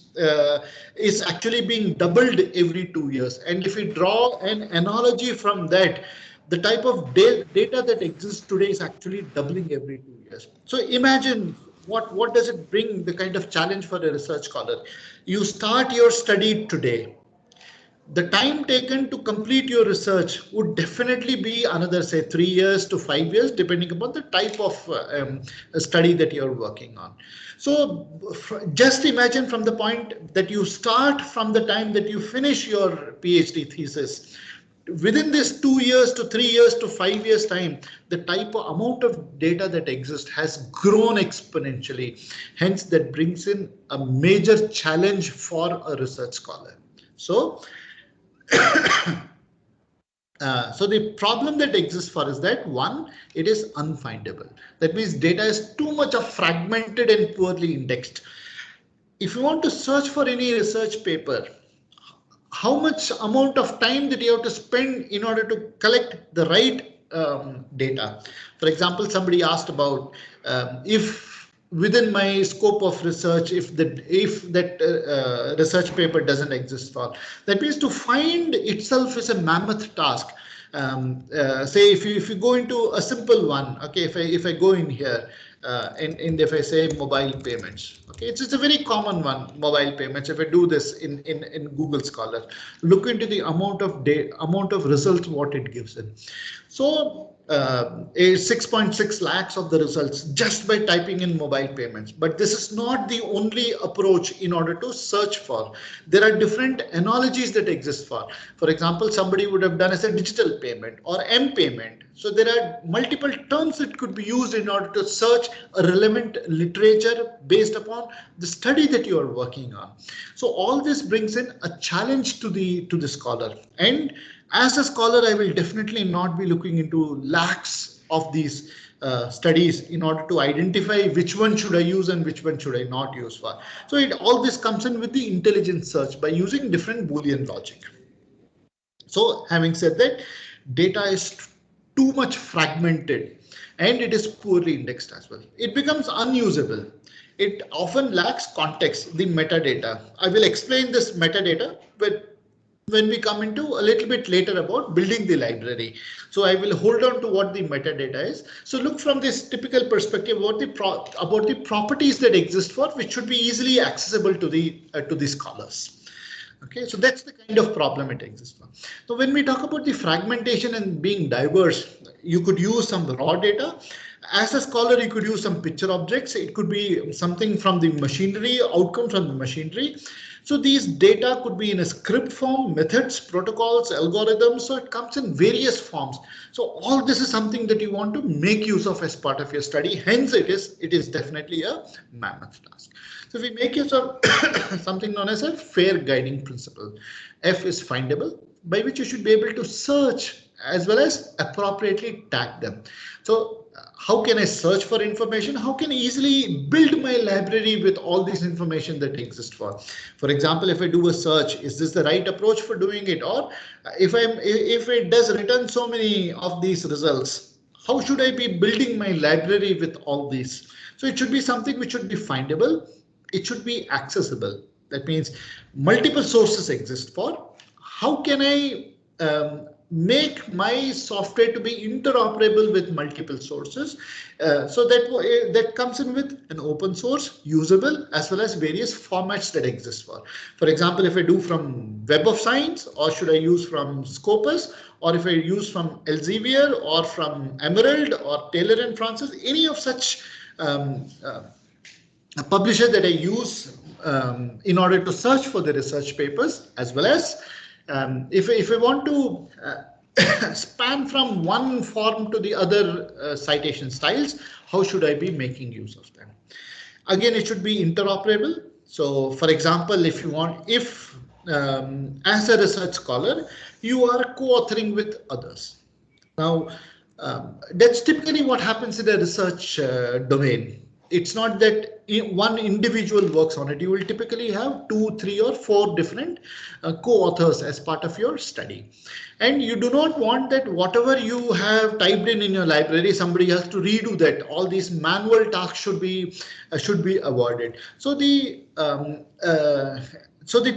is actually being doubled every 2 years. And if we draw an analogy from that, the type of data that exists today is actually doubling every 2 years. So imagine what does it bring, the kind of challenge for a research scholar. You start your study today. The time taken to complete your research would definitely be another, say, 3 years to 5 years, depending upon the type of study that you're working on. So just imagine from the point that you start from the time that you finish your PhD thesis. Within this 2 years to 3 years to 5 years time, the type of amount of data that exists has grown exponentially. Hence, that brings in a major challenge for a research scholar. So so the problem that exists for is that one, it is unfindable. That means data is too much of fragmented and poorly indexed. If you want to search for any research paper, how much amount of time that you have to spend in order to collect the right data? For example, somebody asked about if within my scope of research, if that research paper doesn't exist for, that means to find itself is a mammoth task. Say if you go into a simple one, okay, if I go in here and if I say mobile payments, okay, it's a very common one, mobile payments. If I do this in Google Scholar, look into the amount of results what it gives in. So a 6.6 lakhs of the results just by typing in mobile payments. But this is not the only approach in order to search for. There are different analogies that exist for. For example, somebody would have done as a digital payment or M-payment. So there are multiple terms that could be used in order to search a relevant literature based upon the study that you are working on. So all this brings in a challenge to the scholar. And As a scholar, I will definitely not be looking into lakhs of these studies in order to identify which one should I use and which one should I not use for. So all this comes in with the intelligent search by using different Boolean logic. So having said that, data is too much fragmented and it is poorly indexed as well. It becomes unusable. It often lacks context, the metadata. I will explain this metadata, but when we come into a little bit later about building the library. So I will hold on to what the metadata is. So look from this typical perspective about the properties that exist for which should be easily accessible to the scholars. Okay, so that's the kind of problem it exists for. So when we talk about the fragmentation and being diverse, you could use some raw data. As a scholar, you could use some picture objects. It could be something from the machinery, outcome from the machinery. So these data could be in a script form, methods, protocols, algorithms. So it comes in various forms. So all this is something that you want to make use of as part of your study. Hence, it is definitely a mammoth task. So we make use of something known as a fair guiding principle. F is findable, by which you should be able to search as well as appropriately tag them. So how can I search for information? How can I easily build my library with all this information that exists for? For example, if I do a search, is this the right approach for doing it? Or if it does return so many of these results, how should I be building my library with all these? So it should be something which should be findable. It should be accessible. That means multiple sources exist for. How can I make my software to be interoperable with multiple sources? So that comes in with an open source, usable, as well as various formats that exist for. For example, if I do from Web of Science, or should I use from Scopus, or if I use from Elsevier or from Emerald or Taylor and Francis, any of such a publisher that I use in order to search for the research papers, as well as if I want to span from one form to the other citation styles, how should I be making use of them? Again, it should be interoperable. So for example, if you want, as a research scholar, you are co-authoring with others. Now, that's typically what happens in a research domain. It's not that one individual works on it. You will typically have 2, 3, or 4 different co-authors as part of your study. And you do not want that whatever you have typed in your library, somebody has to redo that. All these manual tasks should be avoided. So the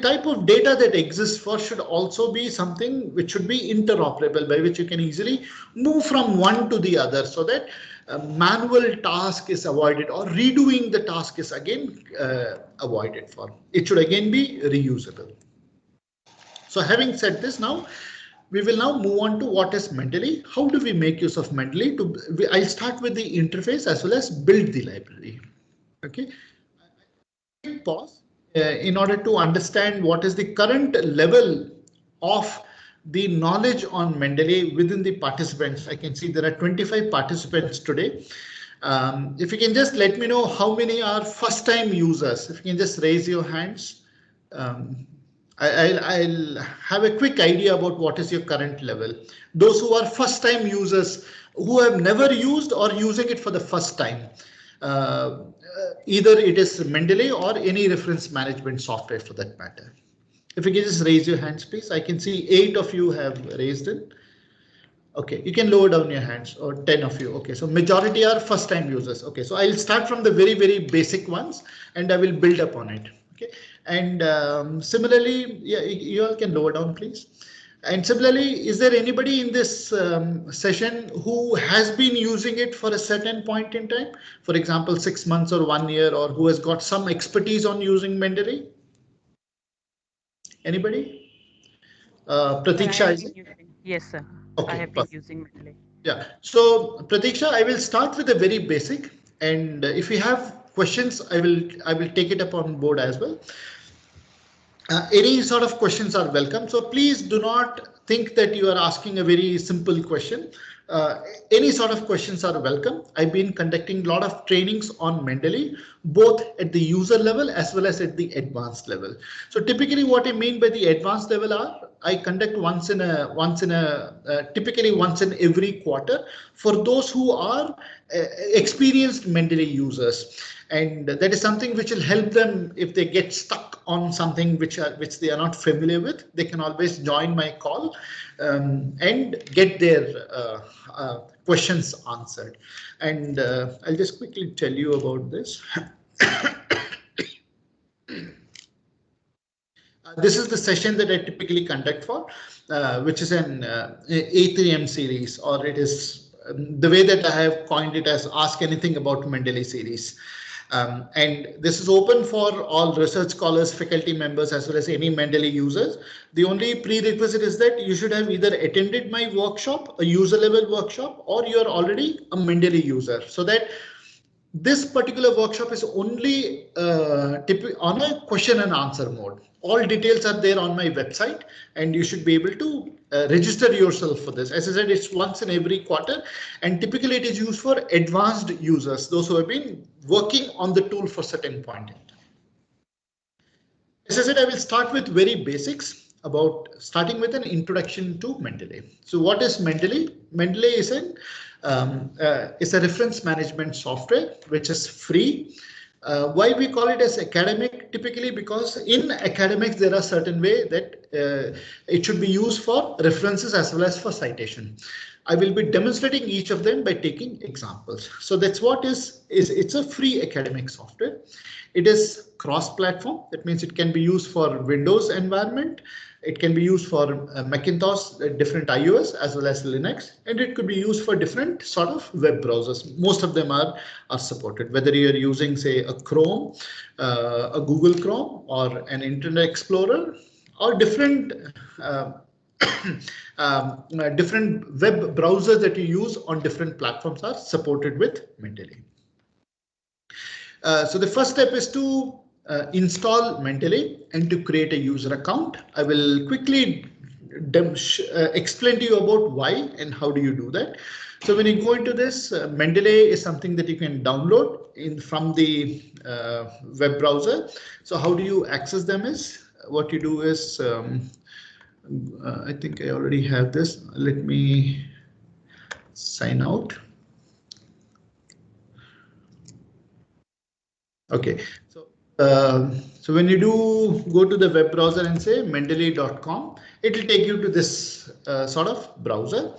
type of data that exists for should also be something which should be interoperable, by which you can easily move from one to the other, so that a manual task is avoided, or redoing the task is again avoided for. It should again be reusable. So having said this, now we will now move on to what is Mendeley. How do we make use of Mendeley? I'll start with the interface as well as build the library. Okay. Pause in order to understand what is the current level of the knowledge on Mendeley within the participants. I can see there are 25 participants today. If you can just let me know how many are first time users. If you can just raise your hands. I'll have a quick idea about what is your current level. Those who are first time users, who have never used or using it for the first time. Either it is Mendeley or any reference management software for that matter. If you can just raise your hands, please. I can see 8 of you have raised it. Okay, you can lower down your hands, or 10 of you. Okay, so majority are first time users. Okay, so I'll start from the very, very basic ones and I will build up on it. Okay, and similarly, yeah, you all can lower down, please. And similarly, is there anybody in this session who has been using it for a certain point in time? For example, 6 months or 1 year, or who has got some expertise on using Mendeley? Anybody? Pratiksha? Yes, sir. Okay, I have been using Mendeley. Yeah. So Pratiksha, I will start with the very basic, and if you have questions, I will take it up on board as well. Any sort of questions are welcome. So please do not think that you are asking a very simple question. any sort of questions are welcome. I've been conducting a lot of trainings on Mendeley, both at the user level as well as at the advanced level. So typically what I mean by the advanced level are I conduct typically once in every quarter for those who are experienced Mendeley users. And that is something which will help them if they get stuck on something which they are not familiar with. They can always join my call and get their questions answered. And I'll just quickly tell you about this. This is the session that I typically conduct for, which is an A3M series, or it is the way that I have coined it as Ask Anything About Mendeley series. And this is open for all research scholars, faculty members, as well as any Mendeley users. The only prerequisite is that you should have either attended my workshop, a user level workshop, or you're already a Mendeley user, so that this particular workshop is only on a question and answer mode. All details are there on my website, and you should be able to register yourself for this. As I said, it's once in every quarter, and typically it is used for advanced users, those who have been working on the tool for certain point in time. As I said, I will start with very basics about starting with an introduction to Mendeley. So what is Mendeley? Mendeley is a reference management software which is free. Why we call it as academic? Typically because in academics there are certain way that it should be used for references as well as for citation. I will be demonstrating each of them by taking examples. So that's what it's a free academic software. It is cross-platform. That means it can be used for Windows environment. It can be used for Macintosh, different iOS as well as Linux, and it could be used for different sort of web browsers. Most of them are supported, whether you're using, say, a Chrome, a Google Chrome, or an Internet Explorer, or different different web browsers that you use on different platforms are supported with Mendeley. So the first step is to install Mendeley and to create a user account. I will quickly explain to you about why and how do you do that. So when you go into this, Mendeley is something that you can download from the web browser. So how do you access them is what you do is I think I already have this. Let me sign out. OK, so when you do go to the web browser and say mendeley.com, it will take you to this sort of browser.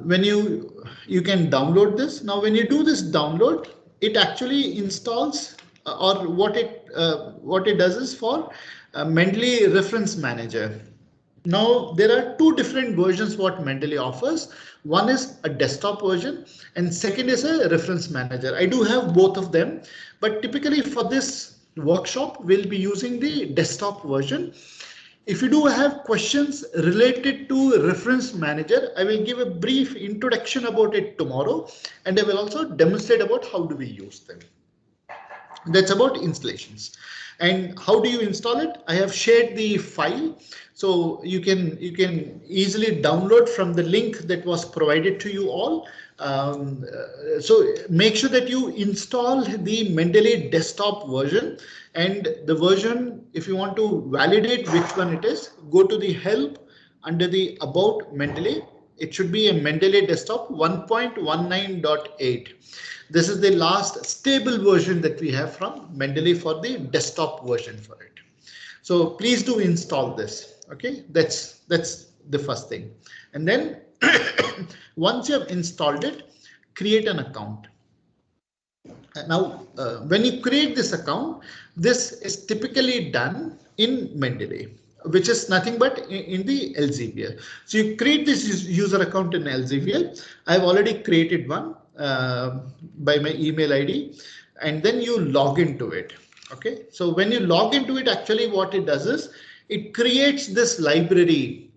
When you can download this. Now, when you do this download, it actually installs or what it does is for Mendeley Reference Manager. Now, there are two different versions what Mendeley offers. One is a desktop version and second is a reference manager. I do have both of them, but typically for this workshop, we'll be using the desktop version. If you do have questions related to reference manager, I will give a brief introduction about it tomorrow, and I will also demonstrate about how do we use them. That's about installations. And how do you install it? I have shared the file, so you can easily download from the link that was provided to you all. So make sure that you install the Mendeley desktop version, and the version, if you want to validate which one it is, go to the help under the about Mendeley. It should be a Mendeley desktop 1.19.8. This is the last stable version that we have from Mendeley for the desktop version for it. So please do install this. OK, that's the first thing. And then once you have installed it, create an account. Now, when you create this account, this is typically done in Mendeley, which is nothing but in the Elsevier. So you create this user account in Elsevier. I've already created one by my email ID, and then you log into it. OK, so when you log into it, actually what it does is it creates this library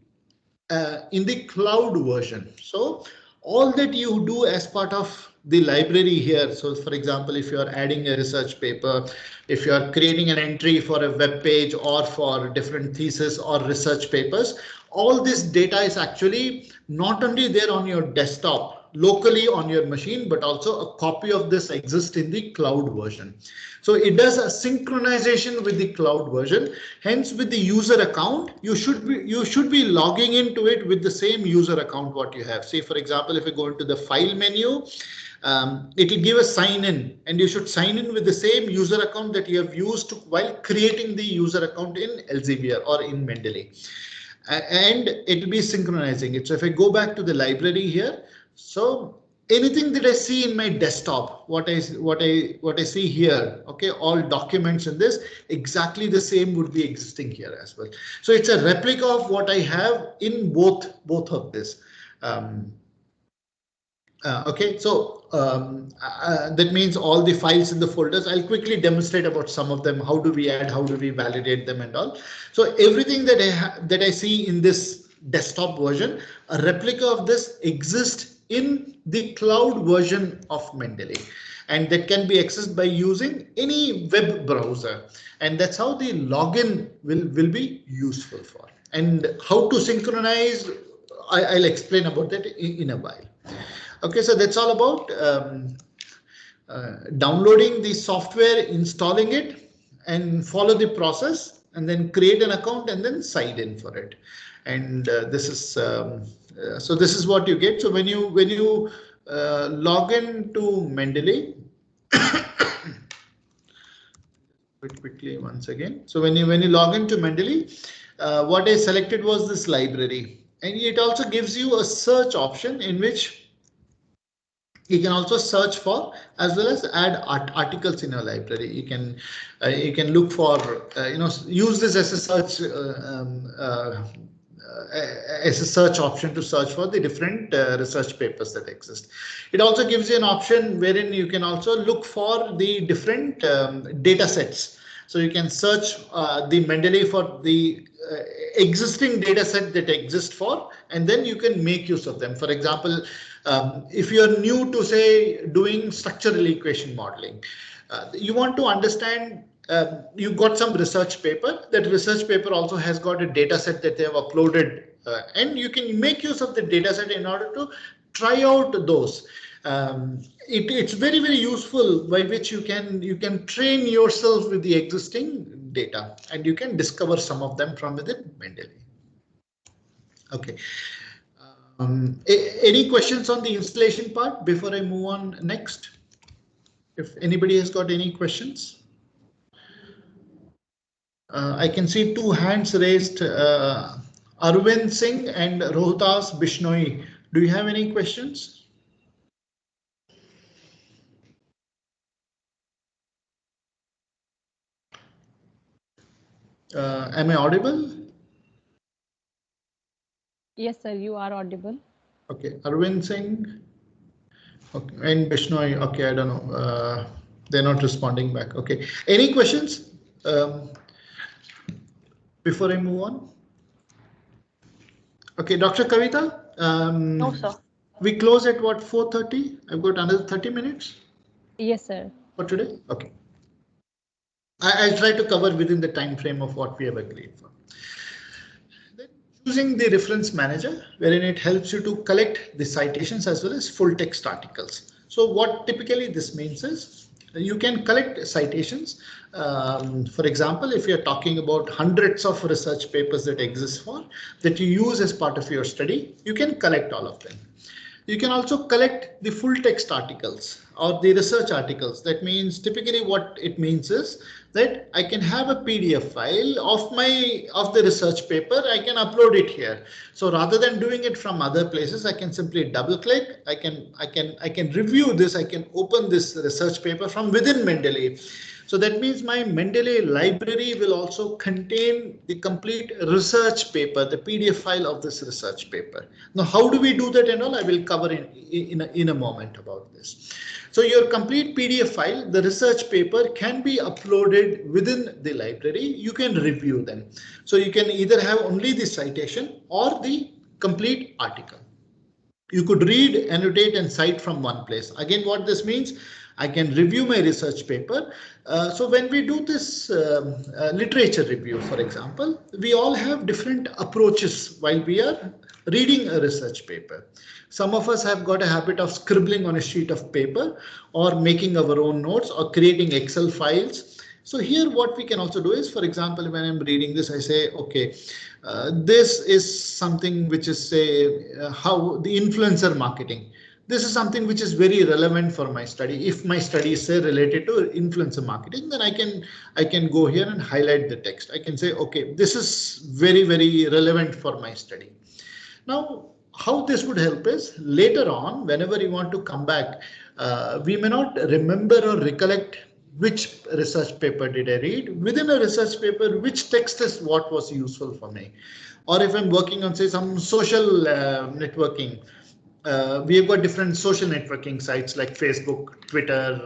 in the cloud version. So all that you do as part of the library here. So for example, if you are adding a research paper, if you are creating an entry for a web page or for different thesis or research papers, all this data is actually not only there on your desktop locally on your machine, but also a copy of this exists in the cloud version. So it does a synchronization with the cloud version. Hence, with the user account, you should be logging into it with the same user account what you have. Say, for example, if you go into the file menu, it will give a sign in, and you should sign in with the same user account that you have used while creating the user account in Elsevier or in Mendeley. And it will be synchronizing it. So if I go back to the library here, so anything that I see in my desktop, what I see here, okay, all documents in this, exactly the same would be existing here as well. So it's a replica of what I have in both of this. Okay, so that means all the files in the folders. I'll quickly demonstrate about some of them. How do we add? How do we validate them and all? So everything that I see in this desktop version, a replica of this exists in the cloud version of Mendeley, and that can be accessed by using any web browser. And that's how the login will be useful for. And how to synchronize, I'll explain about that in a while. Okay, so that's all about downloading the software, installing it, and follow the process, and then create an account and then sign in for it. And this is so this is what you get. So when you log in to Mendeley, quickly once again. So when you log into Mendeley, what I selected was this library, and it also gives you a search option in which you can also search for as well as add articles in your library. You can look for use this as a search option to search for the different research papers that exist. It also gives you an option wherein you can also look for the different data sets. So you can search the Mendeley for the existing data set that exist for, and then you can make use of them. For example, if you are new to, say, doing structural equation modeling, you want to understand, you got some research paper. That research paper also has got a data set that they have uploaded, and you can make use of the data set in order to try out those. It's very useful, by which you can train yourself with the existing data, and you can discover some of them from within Mendeley. Okay. Any questions on the installation part before I move on next? If anybody has got any questions, I can see two hands raised. Arvind Singh and Rohtas Bishnoi. Do you have any questions? Am I audible? Yes, sir, you are audible. Okay, Arvind Singh. Okay, and Bishnoi. Okay, I don't know. They're not responding back. Okay, any questions before I move on? Okay, Dr. Kavita. No, sir. We close at what, 4:30? I've got another 30 minutes. Yes, sir. For today. Okay. I'll try to cover within the time frame of what we have agreed for. Then choosing the reference manager, wherein it helps you to collect the citations as well as full text articles. So what typically this means is you can collect citations. For example, if you're talking about hundreds of research papers that exist that you use as part of your study, you can collect all of them. You can also collect the full text articles or the research articles. That means typically what it means is that I can have a PDF file of the research paper. I can upload it here. So rather than doing it from other places, I can simply double click. I can review this. I can open this research paper from within Mendeley. So that means my Mendeley library will also contain the complete research paper, the PDF file of this research paper. Now, how do we do that and all? I will cover in a moment about this. So your complete PDF file, the research paper, can be uploaded within the library. You can review them. So you can either have only the citation or the complete article. You could read, annotate, and cite from one place. Again, what this means, I can review my research paper. So when we do this literature review, for example, we all have different approaches while we are reading a research paper. Some of us have got a habit of scribbling on a sheet of paper or making our own notes or creating Excel files. So here what we can also do is, for example, when I'm reading this, I say, okay, this is something which is say how the influencer marketing. This is something which is very relevant for my study. If my study is say related to influencer marketing, then I can go here and highlight the text. I can say, okay, this is very, very relevant for my study. Now, how this would help is later on, whenever you want to come back, we may not remember or recollect which research paper did I read. Within a research paper, which text is what was useful for me. Or if I'm working on say some social networking, we have got different social networking sites like Facebook, Twitter,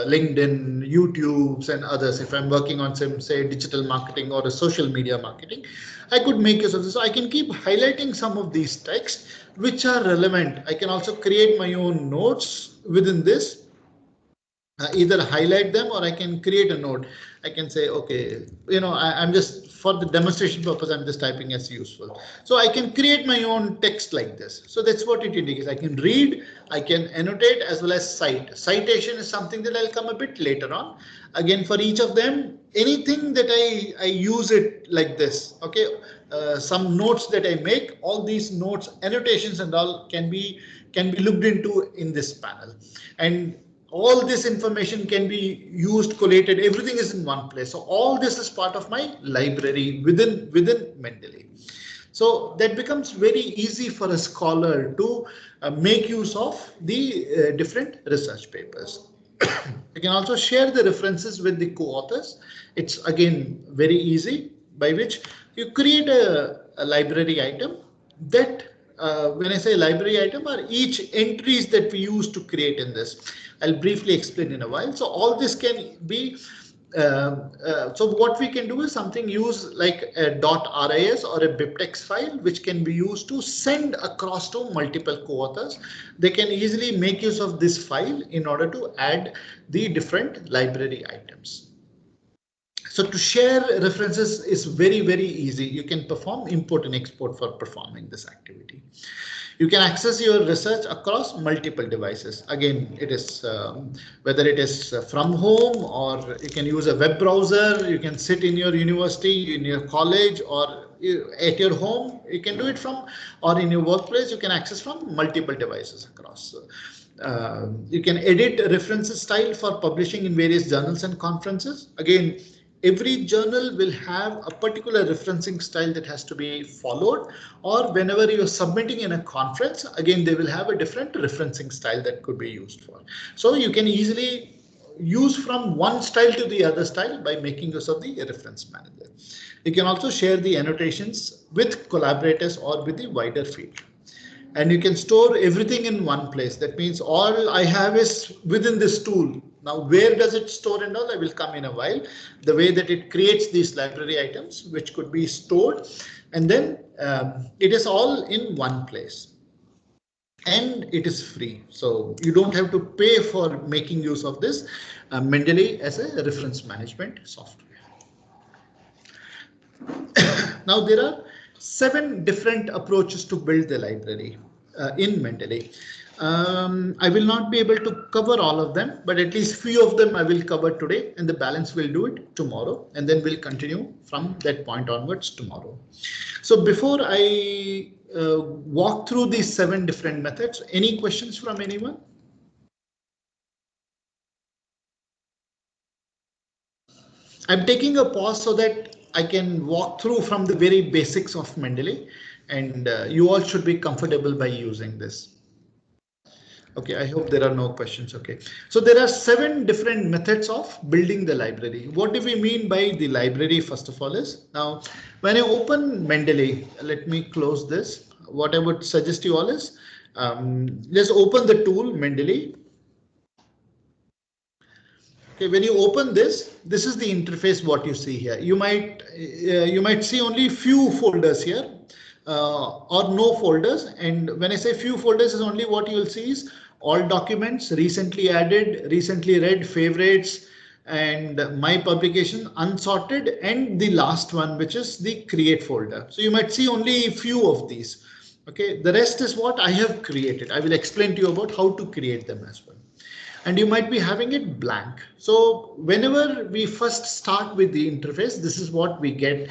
LinkedIn, YouTubes and others. If I'm working on some say digital marketing or a social media marketing, I could make use of this. So I can keep highlighting some of these texts which are relevant. I can also create my own notes within this. Either highlight them or I can create a note. I can say, okay, I'm just for the demonstration purpose, I'm just typing as useful. So I can create my own text like this. So that's what it indicates. I can read, I can annotate as well as cite. Citation is something that I'll come a bit later on. Again, for each of them, anything that I use it like this. Okay, some notes that I make, all these notes, annotations and all can be looked into in this panel. And all this information can be used, collated, everything is in one place. So all this is part of my library within Mendeley. So that becomes very easy for a scholar to make use of the different research papers. You can also share the references with the co-authors. It's again very easy, by which you create a library item that when I say library item are each entries that we use to create in this. I'll briefly explain in a while. So all this can be so what we can do is something use like a .ris or a bibtex file, which can be used to send across to multiple co-authors. They can easily make use of this file in order to add the different library items. So to share references is very, very easy. You can perform import and export for performing this activity. You can access your research across multiple devices. Again, it is whether it is from home or you can use a web browser. You can sit in your university, in your college, or at your home. You can do it from, or in your workplace. You can access from multiple devices across. You can edit references style for publishing in various journals and conferences. Again, every journal will have a particular referencing style that has to be followed, or whenever you're submitting in a conference, again, they will have a different referencing style that could be used for. So you can easily use from one style to the other style by making use of the reference manager. You can also share the annotations with collaborators or with the wider field. And you can store everything in one place. That means all I have is within this tool. Now, where does it store and all? I will come in a while. The way that it creates these library items, which could be stored, and then it is all in one place. And it is free. So you don't have to pay for making use of this Mendeley as a reference management software. Now, there are 7 different approaches to build the library in Mendeley. I will not be able to cover all of them, but at least few of them I will cover today, and the balance will do it tomorrow, and then we'll continue from that point onwards tomorrow. So before I walk through these 7 different methods, any questions from anyone? I'm taking a pause so that I can walk through from the very basics of Mendeley, and you all should be comfortable by using this. Okay, I hope there are no questions. Okay, so there are 7 different methods of building the library. What do we mean by the library? First of all is, now when I open Mendeley, let me close this. What I would suggest you all is, let's open the tool Mendeley. Okay, when you open this, this is the interface what you see here. You might see only few folders here or no folders. And when I say few folders, is only what you will see is all documents, recently added, recently read, favorites, and my publication, unsorted, and the last one, which is the create folder. So you might see only a few of these. Okay, the rest is what I have created. I will explain to you about how to create them as well. And you might be having it blank. So whenever we first start with the interface, this is what we get.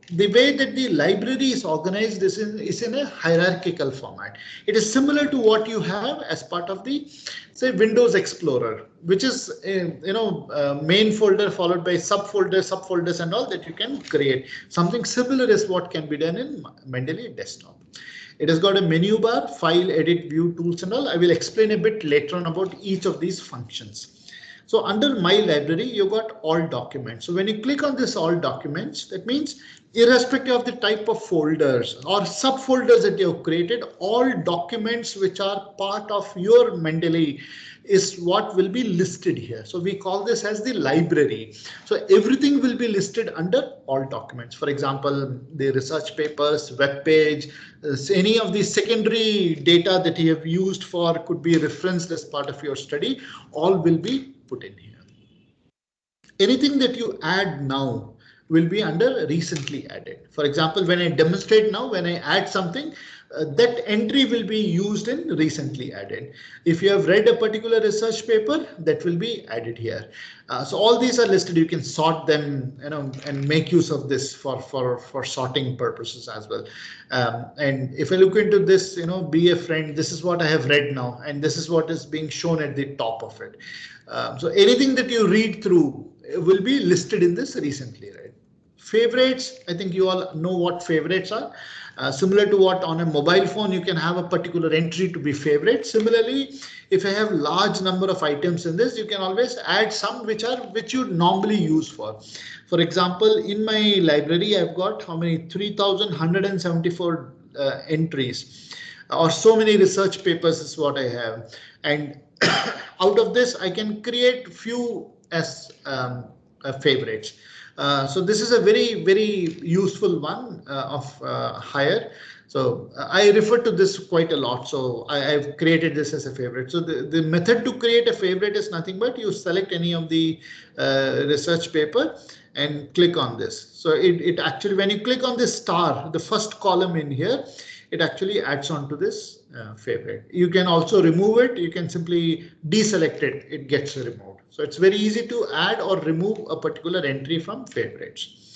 The way that the library is organized is in a hierarchical format. It is similar to what you have as part of the, say, Windows Explorer, which is main folder followed by subfolders and all that you can create. Something similar is what can be done in Mendeley Desktop. It has got a menu bar, file, edit, view, tools and all. I will explain a bit later on about each of these functions. So under my library, you got all documents. So when you click on this all documents, that means irrespective of the type of folders or subfolders that you have created, all documents which are part of your Mendeley is what will be listed here. So we call this as the library. So everything will be listed under all documents. For example, the research papers, web page, any of the secondary data that you have used for could be referenced as part of your study, all will be put in here. Anything that you add now will be under recently added. For example, when I demonstrate now, when I add something, that entry will be used in recently added. If you have read a particular research paper, that will be added here. So all these are listed. You can sort them, and make use of this for sorting purposes as well. And if I look into this, be a friend, this is what I have read now, and this is what is being shown at the top of it. So anything that you read through will be listed in this recently read. Favorites, I think you all know what favorites are. Similar to what on a mobile phone, you can have a particular entry to be favorite. Similarly, if I have large number of items in this, you can always add some which you normally use for. For example, in my library, I've got how many 3,174 entries, or so many research papers is what I have. And out of this, I can create few as favorites. So this is a very, very useful one of hire. So I refer to this quite a lot. So I've created this as a favorite. So the method to create a favorite is nothing but you select any of the research paper and click on this. So it actually, when you click on this star, the first column in here, it actually adds on to this favorite. You can also remove it. You can simply deselect it. It gets removed. So it's very easy to add or remove a particular entry from favorites.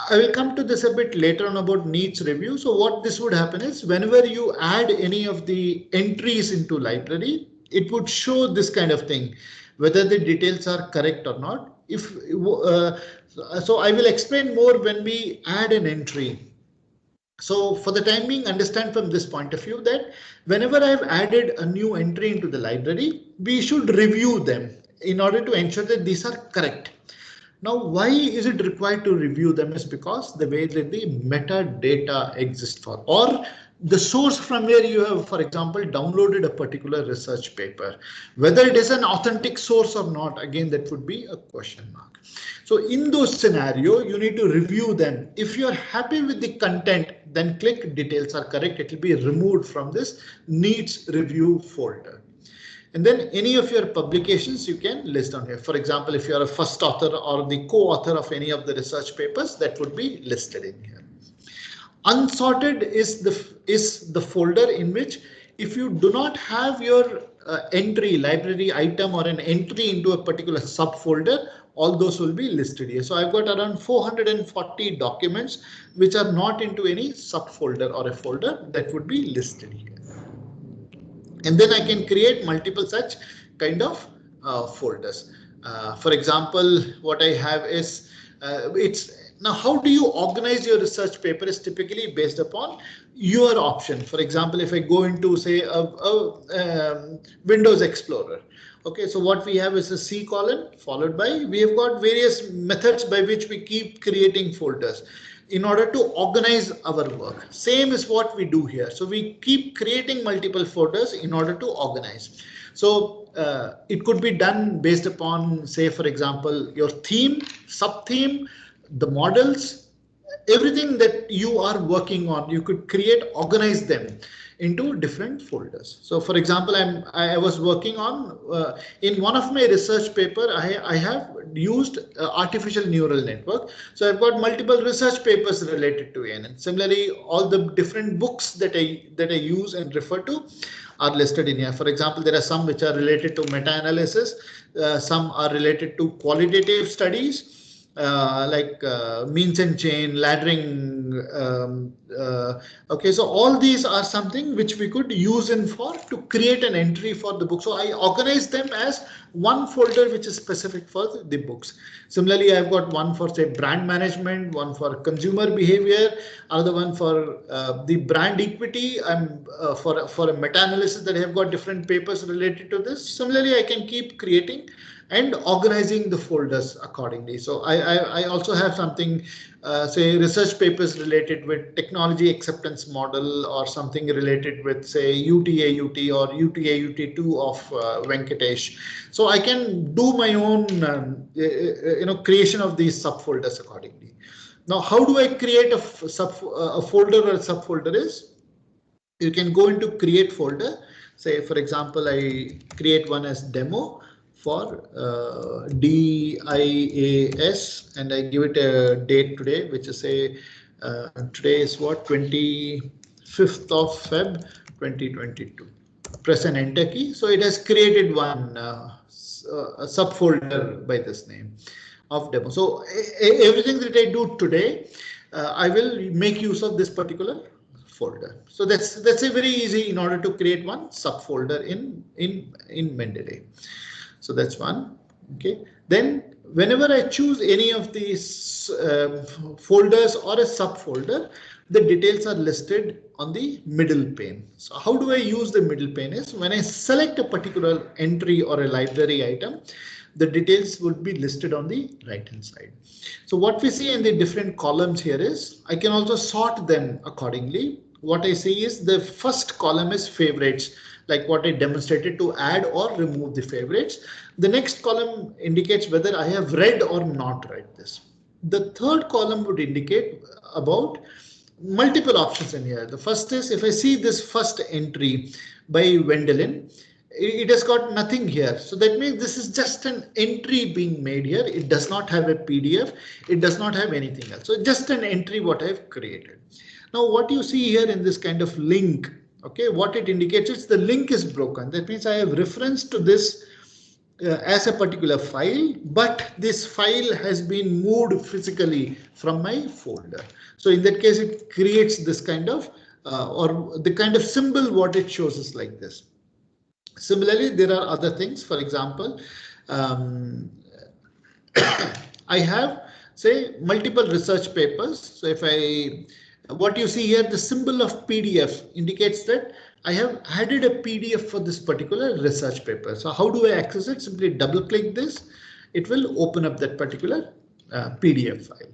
I will come to this a bit later on about needs review. So what this would happen is whenever you add any of the entries into library, it would show this kind of thing, whether the details are correct or not. So I will explain more when we add an entry. So for the time being, understand from this point of view that whenever I've added a new entry into the library, we should review them in order to ensure that these are correct. Now, why is it required to review them is because the way that the metadata exists for, or the source from where you have, for example, downloaded a particular research paper, whether it is an authentic source or not, again, that would be a question mark. So in those scenarios, you need to review them. If you're happy with the content, then click details are correct. It will be removed from this needs review folder. And then any of your publications you can list on here. For example, if you're a first author or the co-author of any of the research papers, that would be listed in here. Unsorted is the folder in which if you do not have your entry, library item or an entry into a particular subfolder, all those will be listed here. So I've got around 440 documents which are not into any subfolder or a folder that would be listed here. And then I can create multiple such kind of folders. For example, what I have is now how do you organize your research paper is typically based upon your option. For example, if I go into say a Windows Explorer. Okay, so what we have is a C column followed by, we have got various methods by which we keep creating folders in order to organize our work. Same is what we do here. So we keep creating multiple folders in order to organize. So it could be done based upon, say, for example, your theme, sub-theme, the models, everything that you are working on, you could organize them into different folders. So for example, I was working on in one of my research paper, I have used artificial neural network. So I've got multiple research papers related to ANN. Similarly, all the different books that I use and refer to are listed in here. For example, there are some which are related to meta-analysis, some are related to qualitative studies, like means and chain, laddering. Okay, so all these are something which we could use to create an entry for the book. So I organize them as one folder which is specific for the books. Similarly, I've got one for say brand management, one for consumer behavior, another one for the brand equity, and for a meta-analysis that I have got different papers related to this. Similarly, I can keep creating and organizing the folders accordingly. So I also have something, say research papers related with technology acceptance model, or something related with say UTAUT or UTAUT2 of Venkatesh. So I can do my own creation of these subfolders accordingly. Now, how do I create a folder or a subfolder is, you can go into create folder. Say for example, I create one as demo for DIAS, and I give it a date today, which is say today is what, 25th of Feb 2022. Press an enter key. So it has created one a subfolder by this name of demo. So everything that I do today, I will make use of this particular folder. So that's a very easy in order to create one subfolder in Mendeley. So that's one. Okay. Then whenever I choose any of these folders or a subfolder, the details are listed on the middle pane. So how do I use the middle pane is, when I select a particular entry or a library item, the details would be listed on the right hand side. So what we see in the different columns here is, I can also sort them accordingly. What I see is the first column is favorites, like what I demonstrated, to add or remove the favorites. The next column indicates whether I have read or not read this. The third column would indicate about multiple options in here. The first is, if I see this first entry by Wendelin, it has got nothing here. So that means this is just an entry being made here. It does not have a PDF. It does not have anything else. So just an entry what I've created. Now what you see here in this kind of link, okay, what it indicates is the link is broken. That means I have reference to this as a particular file, but this file has been moved physically from my folder. So in that case, it creates this kind of or the kind of symbol what it shows is like this. Similarly, there are other things. For example, I have say multiple research papers. So if what you see here, the symbol of PDF indicates that I have added a PDF for this particular research paper. So how do I access it? Simply double click this. It will open up that particular PDF file.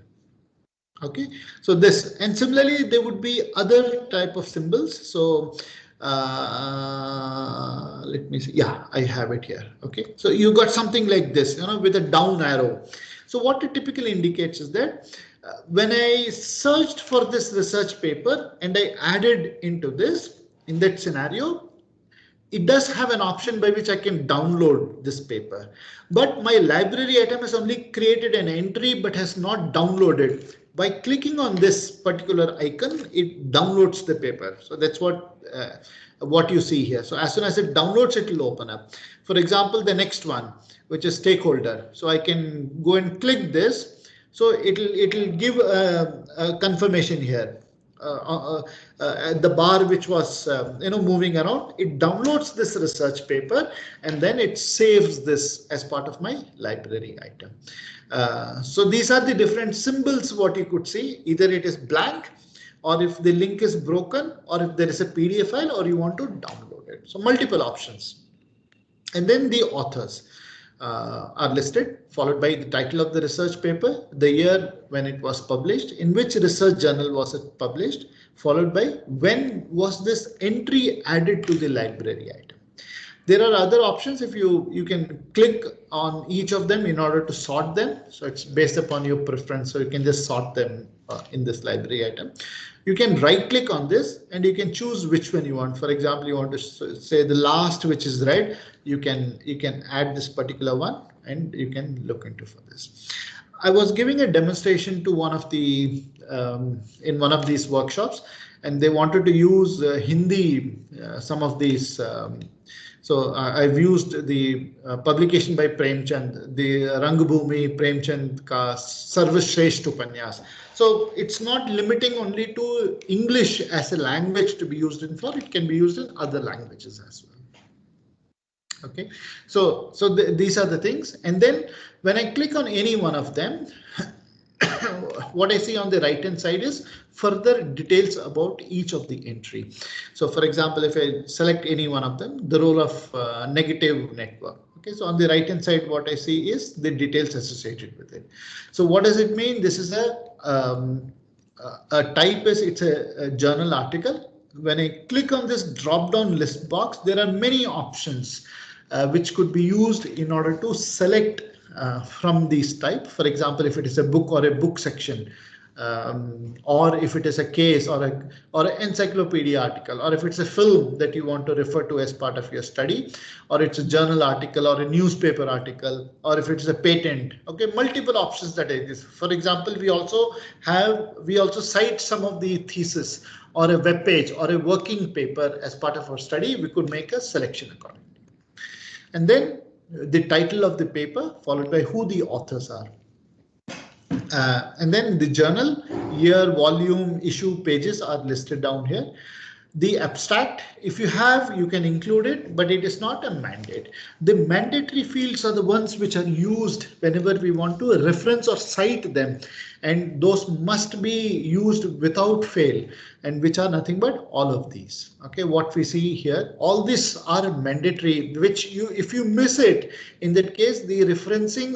Okay, so this, and similarly there would be other type of symbols. So let me see. Yeah, I have it here. Okay, so you got something like this, with a down arrow. So what it typically indicates is that when I searched for this research paper and I added into this, in that scenario, it does have an option by which I can download this paper, but my library item has only created an entry but has not downloaded. By clicking on this particular icon, it downloads the paper. So that's what you see here. So as soon as it downloads, it will open up. For example, the next one, which is stakeholder. So I can go and click this. So it'll give a confirmation here. The bar which was moving around, it downloads this research paper and then it saves this as part of my library item. So these are the different symbols what you could see. Either it is blank, or if the link is broken, or if there is a PDF file, or you want to download it. So multiple options. And then the authors are listed, followed by the title of the research paper, the year when it was published, in which research journal was it published, followed by when was this entry added to the library item. There are other options. If you can click on each of them in order to sort them. So it's based upon your preference. So you can just sort them in this library item. You can right click on this and you can choose which one you want. For example, you want to say the last, which is red. You can add this particular one and you can look into for this. I was giving a demonstration to one of the in one of these workshops, and they wanted to use Hindi, some of these. So I've used the publication by Premchand, the Rangbhumi Premchand ka Sarvashreshth Upanyas. So it's not limiting only to English as a language to be used in for, it can be used in other languages as well. Okay, so these are the things. And then when I click on any one of them, what I see on the right hand side is further details about each of the entry. So for example, if I select any one of them, the role of negative network. Okay, so on the right hand side, what I see is the details associated with it. So what does it mean? This is a type is it's a journal article. When I click on this drop down list box, there are many options which could be used in order to select from these type. For example, if it is a book or a book section, or if it is a case or an encyclopedia article, or if it's a film that you want to refer to as part of your study, or it's a journal article or a newspaper article, or if it's a patent. Okay, multiple options that exist. For example, we also cite some of the thesis or a web page or a working paper as part of our study. We could make a selection accordingly. And then the title of the paper followed by who the authors are. And then the journal, year, volume, issue, pages are listed down here. The abstract, if you have, you can include it, but it is not a mandate. The mandatory fields are the ones which are used whenever we want to reference or cite them, and those must be used without fail, and which are nothing but all of these. Okay, what we see here, all these are mandatory, which if you miss it, in that case, the referencing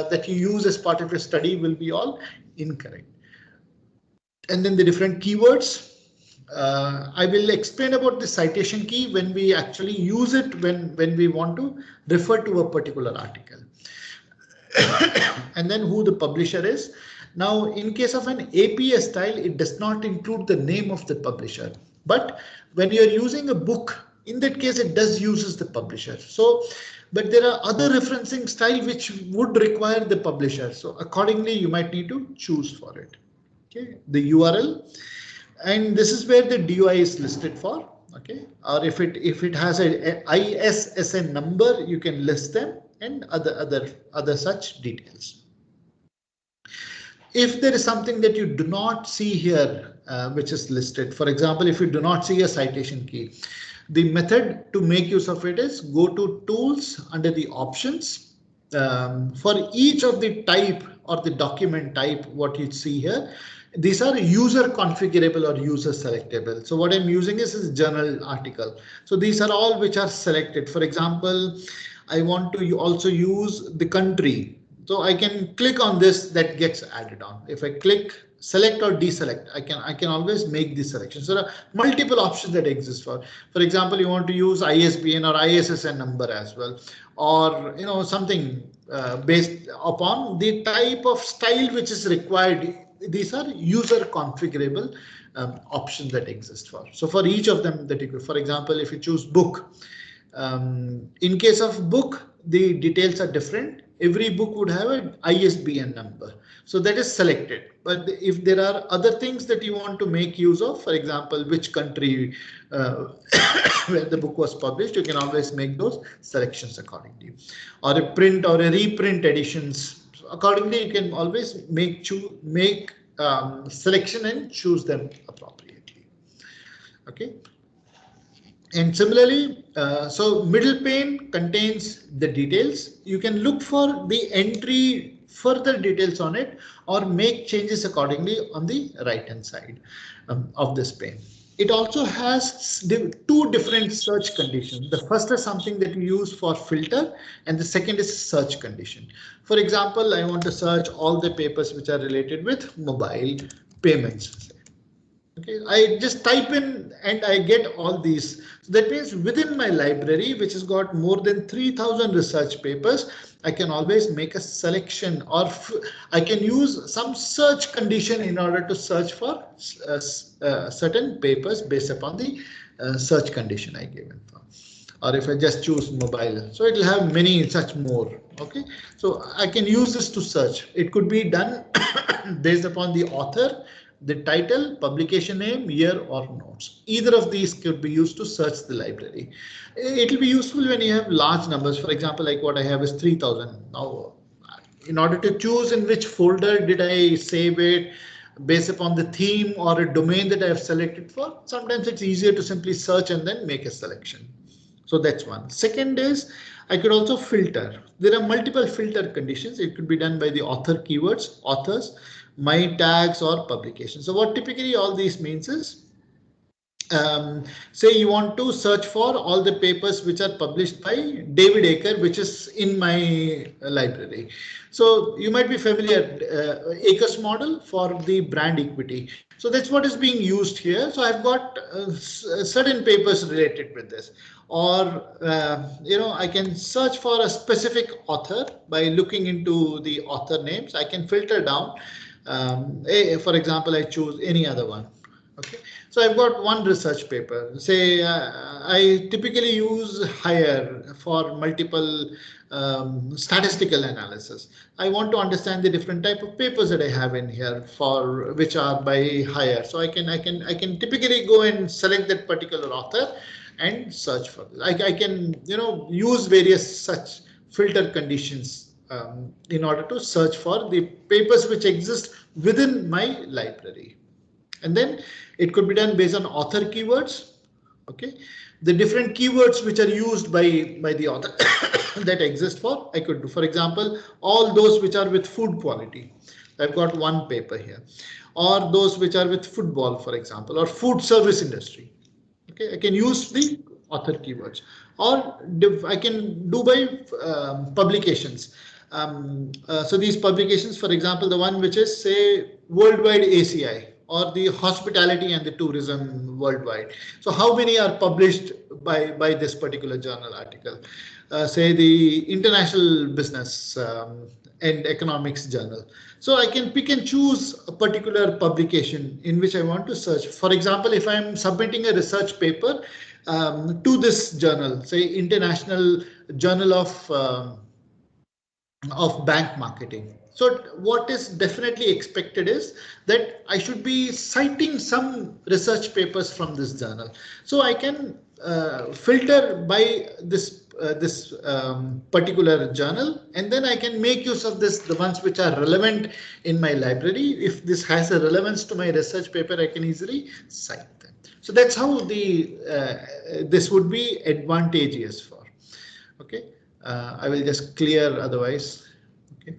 that you use as part of your study will be all incorrect. And then the different keywords. I will explain about the citation key when we actually use it when we want to refer to a particular article. And then who the publisher is. Now, in case of an APA style, it does not include the name of the publisher. But when you're using a book, in that case, it does uses the publisher. So, but there are other referencing style which would require the publisher. So accordingly, you might need to choose for it. Okay, the URL. And this is where the DOI is listed for. Okay, or if it has a ISSN number, you can list them and other such details. If there is something that you do not see here, which is listed, for example, if you do not see a citation key, the method to make use of it is go to tools under the options. For each of the type or the document type, what you see here, these are user configurable or user selectable. So what I'm using is journal article. So these are all which are selected. For example, I want to also use the country. So I can click on this, that gets added on. If I click select or deselect, I can always make the selection. So there are multiple options that exist for. For example, you want to use ISBN or ISSN number as well, or something based upon the type of style which is required. These are user configurable options that exist for. So for each of them that you could, for example, if you choose book, in case of book, the details are different. Every book would have an ISBN number. So that is selected. But if there are other things that you want to make use of, for example, which country where the book was published, you can always make those selections accordingly. Or a print or a reprint editions. Accordingly, you can always make selection and choose them appropriately. Okay. And similarly, so middle pane contains the details. You can look for the entry, further details on it, or make changes accordingly on the right hand side of this pane. It also has two different search conditions. The first is something that you use for filter, and the second is search condition. For example, I want to search all the papers which are related with mobile payments. Okay. Okay, I just type in and I get all these. So that means within my library, which has got more than 3,000 research papers, I can always make a selection, or I can use some search condition in order to search for certain papers based upon the search condition I given for. Or if I just choose mobile, so it will have many such more. Okay, so I can use this to search. It could be done based upon the author, the title, publication name, year, or notes. Either of these could be used to search the library. It will be useful when you have large numbers. For example, like what I have is 3,000. Now, in order to choose in which folder did I save it, based upon the theme or a domain that I have selected for, sometimes it's easier to simply search and then make a selection. So that's one. Second is I could also filter. There are multiple filter conditions. It could be done by the author keywords, authors, my tags, or publication. So what typically all these means is, say you want to search for all the papers which are published by David Aker, which is in my library. So you might be familiar, Aker's model for the brand equity. So that's what is being used here. So I've got certain papers related with this. Or, I can search for a specific author by looking into the author names. I can filter down. For example, I choose any other one. Okay, so I've got one research paper. Say I typically use Hire for multiple statistical analysis. I want to understand the different type of papers that I have in here for which are by Hire. So I can typically go and select that particular author and search for this. I can use various such filter conditions in order to search for the papers which exist within my library. And then it could be done based on author keywords. Okay, the different keywords which are used by the author that exist for, I could do, for example, all those which are with food quality. I've got one paper here, or those which are with football, for example, or food service industry. Okay, I can use the author keywords, or I can do by publications. So these publications, for example, the one which is say worldwide ACI, or the hospitality and the tourism worldwide. So how many are published by this particular journal article? Say the International Business and Economics Journal. So I can pick and choose a particular publication in which I want to search. For example, if I'm submitting a research paper to this journal, say International Journal of Bank Marketing. So what is definitely expected is that I should be citing some research papers from this journal. So I can filter by this particular journal, and then I can make use of the ones which are relevant in my library. If this has a relevance to my research paper, I can easily cite them. So that's how this would be advantageous for. Okay, I will just clear otherwise. Okay.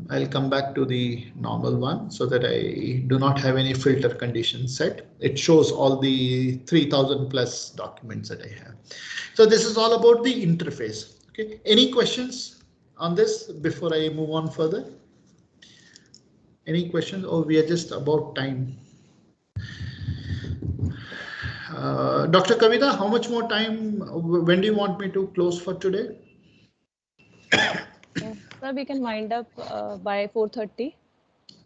I'll come back to the normal one so that I do not have any filter conditions set. It shows all the 3,000 plus documents that I have. So this is all about the interface. Okay. Any questions on this before I move on further? Any questions? Oh, we are just about time. Dr. Kavita, how much more time? When do you want me to close for today? Sir, we can wind up by 4:30.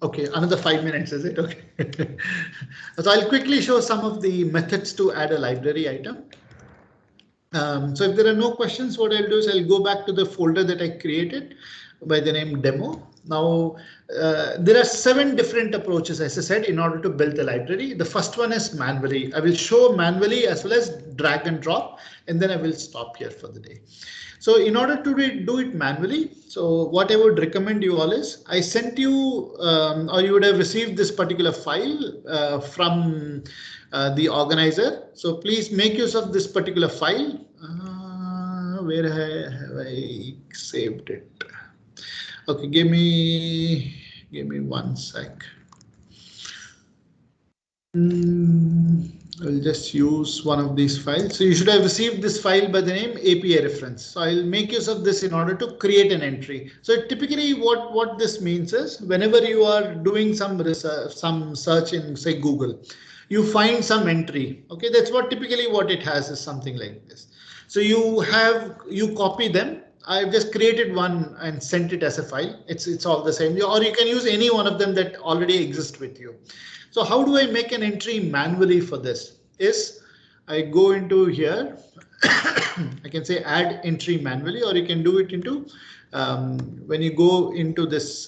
Okay, another 5 minutes, is it? Okay. So I'll quickly show some of the methods to add a library item. So if there are no questions, what I'll do is I'll go back to the folder that I created by the name demo. Now, there are 7 different approaches, as I said, in order to build the library. The first one is manually. I will show manually as well as drag and drop, and then I will stop here for the day. So in order to do it manually, so what I would recommend you all is I sent you or you would have received this particular file from the organizer. So please make use of this particular file. Where have I saved it? Okay, give me 1 sec. I'll just use one of these files. So you should have received this file by the name API reference. So I'll make use of this in order to create an entry. So typically what this means is whenever you are doing some research, some search in say Google, you find some entry. OK, that's what typically what it has is something like this. So you copy them. I've just created one and sent it as a file. It's all the same, or you can use any one of them that already exist with you. So how do I make an entry manually for this? Is I go into here, I can say add entry manually, or you can do it into when you go into this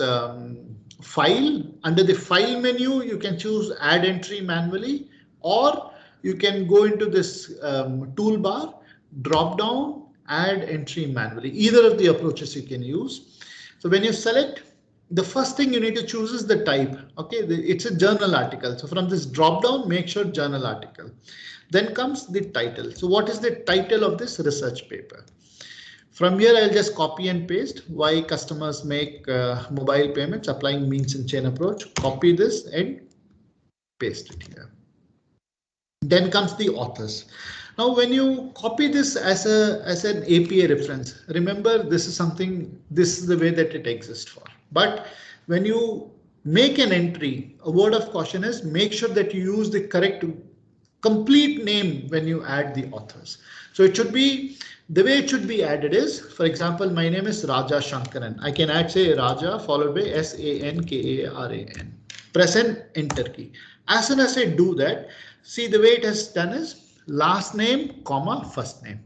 file, under the file menu, you can choose add entry manually, or you can go into this toolbar, drop down, add entry manually. Either of the approaches you can use. So when you select, the first thing you need to choose is the type. OK, it's a journal article. So from this drop down, make sure journal article. Then comes the title. So what is the title of this research paper? From here, I'll just copy and paste why customers make mobile payments, applying means and chain approach. Copy this and paste it here. Then comes the authors. Now, when you copy this as an API reference, remember this is the way that it exists for. But when you make an entry, a word of caution is make sure that you use the correct complete name when you add the authors. So it should be the way it should be added is, for example, my name is Raja Shankaran. I can add say Raja followed by SANKARAN. Press and enter key. As soon as I do that, see the way it has done is last name, comma, first name.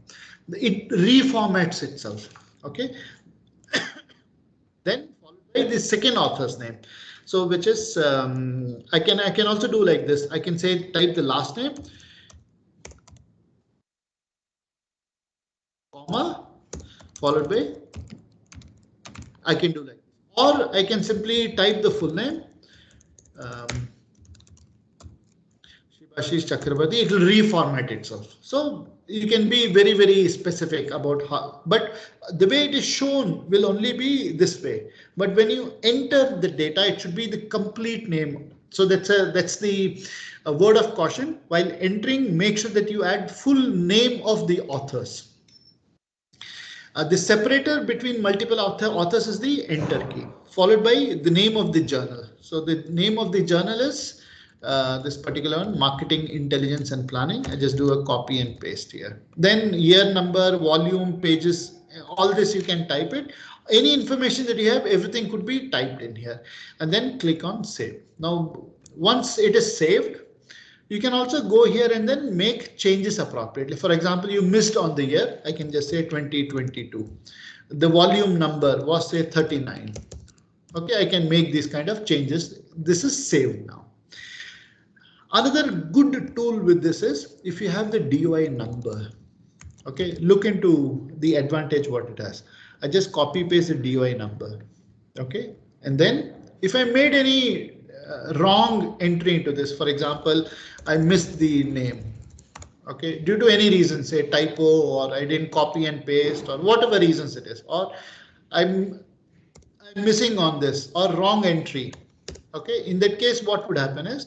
It reformats itself. OK. Then the second author's name, so which is I can also do like this. I can say type the last name, comma, followed by, I can do like this. Or I can simply type the full name, Shivashish Chakrabarti. It will reformat itself. So you can be very, very specific about how, but the way it is shown will only be this way. But when you enter the data, it should be the complete name. So that's the word of caution. While entering, make sure that you add full name of the authors. The separator between multiple authors is the enter key, followed by the name of the journal. So the name of the journal is this particular one, Marketing Intelligence and Planning. I just do a copy and paste here. Then year number, volume, pages, all this you can type it. Any information that you have, everything could be typed in here, and then click on save. Now, once it is saved, you can also go here and then make changes appropriately. For example, you missed on the year. I can just say 2022. The volume number was say 39. OK, I can make these kind of changes. This is saved now. Another good tool with this is if you have the DOI number. OK, look into the advantage what it has. I just copy paste the DOI number. OK, and then if I made any wrong entry into this, for example, I missed the name. OK, due to any reason, say typo, or I didn't copy and paste, or whatever reasons it is, or I'm missing on this or wrong entry. OK, in that case, what would happen is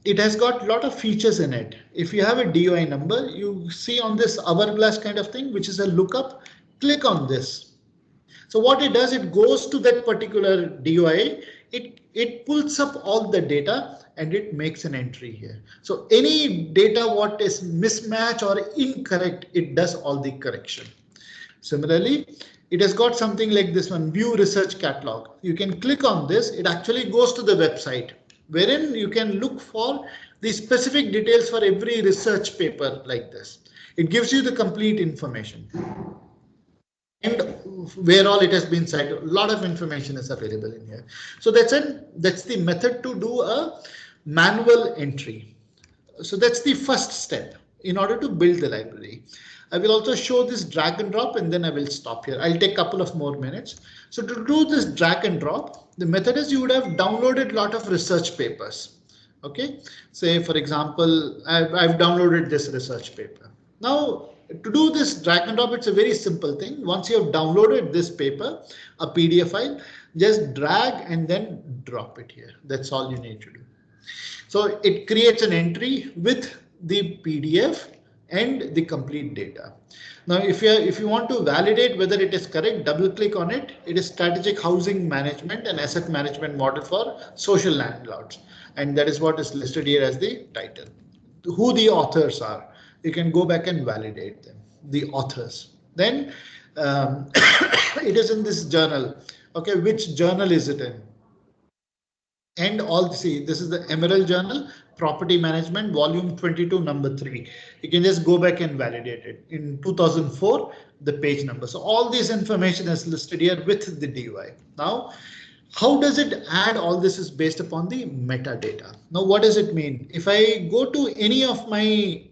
it has got a lot of features in it. If you have a DOI number, you see on this hourglass kind of thing, which is a lookup, click on this. So what it does, it goes to that particular DOI, it pulls up all the data and it makes an entry here. So any data what is mismatch or incorrect, it does all the correction. Similarly, it has got something like this one, view research catalog. You can click on this, it actually goes to the website, wherein you can look for the specific details for every research paper like this. It gives you the complete information. And where all it has been cited, a lot of information is available in here. So that's the method to do a manual entry. So that's the first step in order to build the library. I will also show this drag and drop, and then I will stop here. I'll take a couple of more minutes. So to do this drag and drop, the method is you would have downloaded a lot of research papers. OK, say, for example, I've downloaded this research paper. Now, to do this drag and drop, it's a very simple thing. Once you have downloaded this paper, a PDF file, just drag and then drop it here. That's all you need to do. So it creates an entry with the PDF and the complete data. Now, if you want to validate whether it is correct, double click on it. It is strategic housing management and asset management model for social landlords, and that is what is listed here as the title. Who the authors are, you can go back and validate them. The authors. Then it is in this journal. Okay, which journal is it in? And all, see, this is the Emerald Journal, Property Management, Volume 22, number 3. You can just go back and validate it. In 2004, the page number. So all this information is listed here with the DUI. Now, how does it add? All this is based upon the metadata. Now, what does it mean? If I go to any of my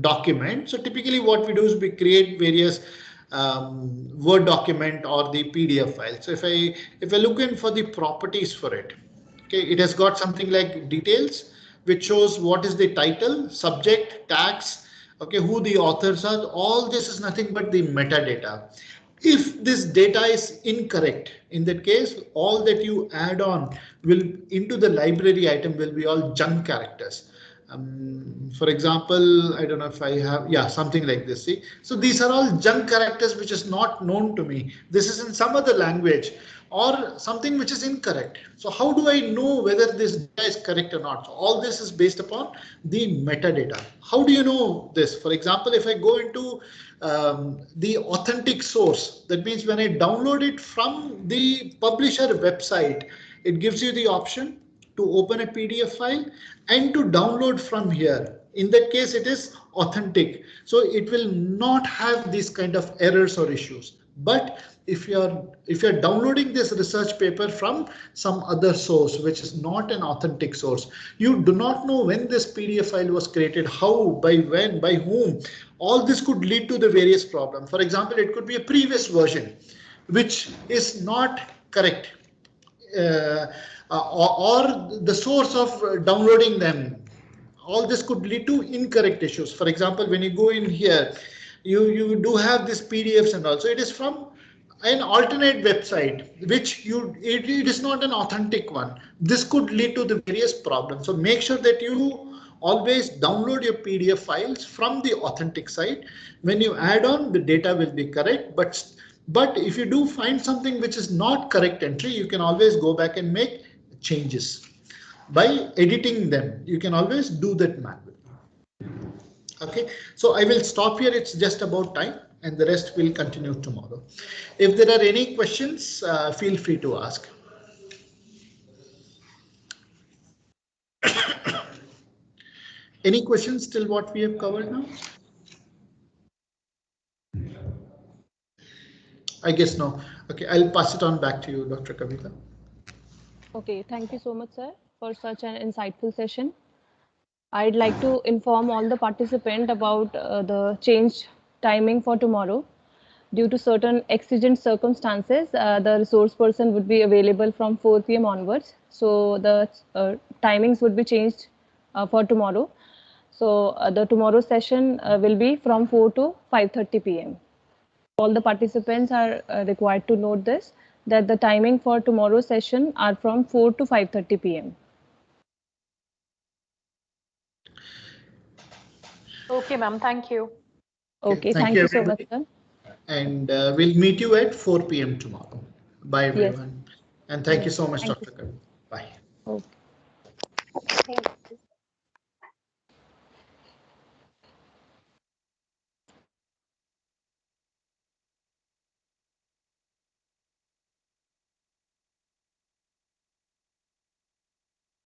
document, so typically what we do is we create various Word document or the PDF file. So if I look in for the properties for it, okay, it has got something like details, which shows what is the title, subject, tags, okay, who the authors are. All this is nothing but the metadata. If this data is incorrect, in that case, all that you add on will into the library item will be all junk characters. For example, I don't know if I have, yeah, something like this. See, so these are all junk characters which is not known to me. This is in some other language or something which is incorrect. So how do I know whether this data is correct or not? So all this is based upon the metadata. How do you know this? For example, if I go into the authentic source, that means when I download it from the publisher website, it gives you the option to open a PDF file and to download from here. In that case, it is authentic. So it will not have these kind of errors or issues. But if you're downloading this research paper from some other source, which is not an authentic source, you do not know when this PDF file was created, how, by when, by whom. All this could lead to the various problems. For example, it could be a previous version, which is not correct. Or the source of downloading them. All this could lead to incorrect issues. For example, when you go in here, you do have this PDFs and also it is from an alternate website, which it is not an authentic one. This could lead to the various problems. So make sure that you always download your PDF files from the authentic site. When you add on, the data will be correct, but if you do find something which is not correct entry, you can always go back and make changes by editing them. You can always do that manually. Okay, so I will stop here. It's just about time and the rest will continue tomorrow. If there are any questions, feel free to ask. Any questions till what we have covered now? I guess no. Okay, I'll pass it on back to you, Dr. Kavita. Okay, thank you so much, sir, for such an insightful session. I'd like to inform all the participants about the changed timing for tomorrow. Due to certain exigent circumstances, the resource person would be available from 4 p.m. onwards. So the timings would be changed for tomorrow. So the tomorrow session will be from 4 to 5:30 p.m. All the participants are required to note this, that the timing for tomorrow's session are from 4 to 5:30 p.m. Okay, ma'am. Thank you. Okay, thank you so much, sir. And we'll meet you at 4 p.m. tomorrow. Bye, everyone. Yes. And thank you so much, Thank Dr. you. Kavi. Bye. Okay. Thank you.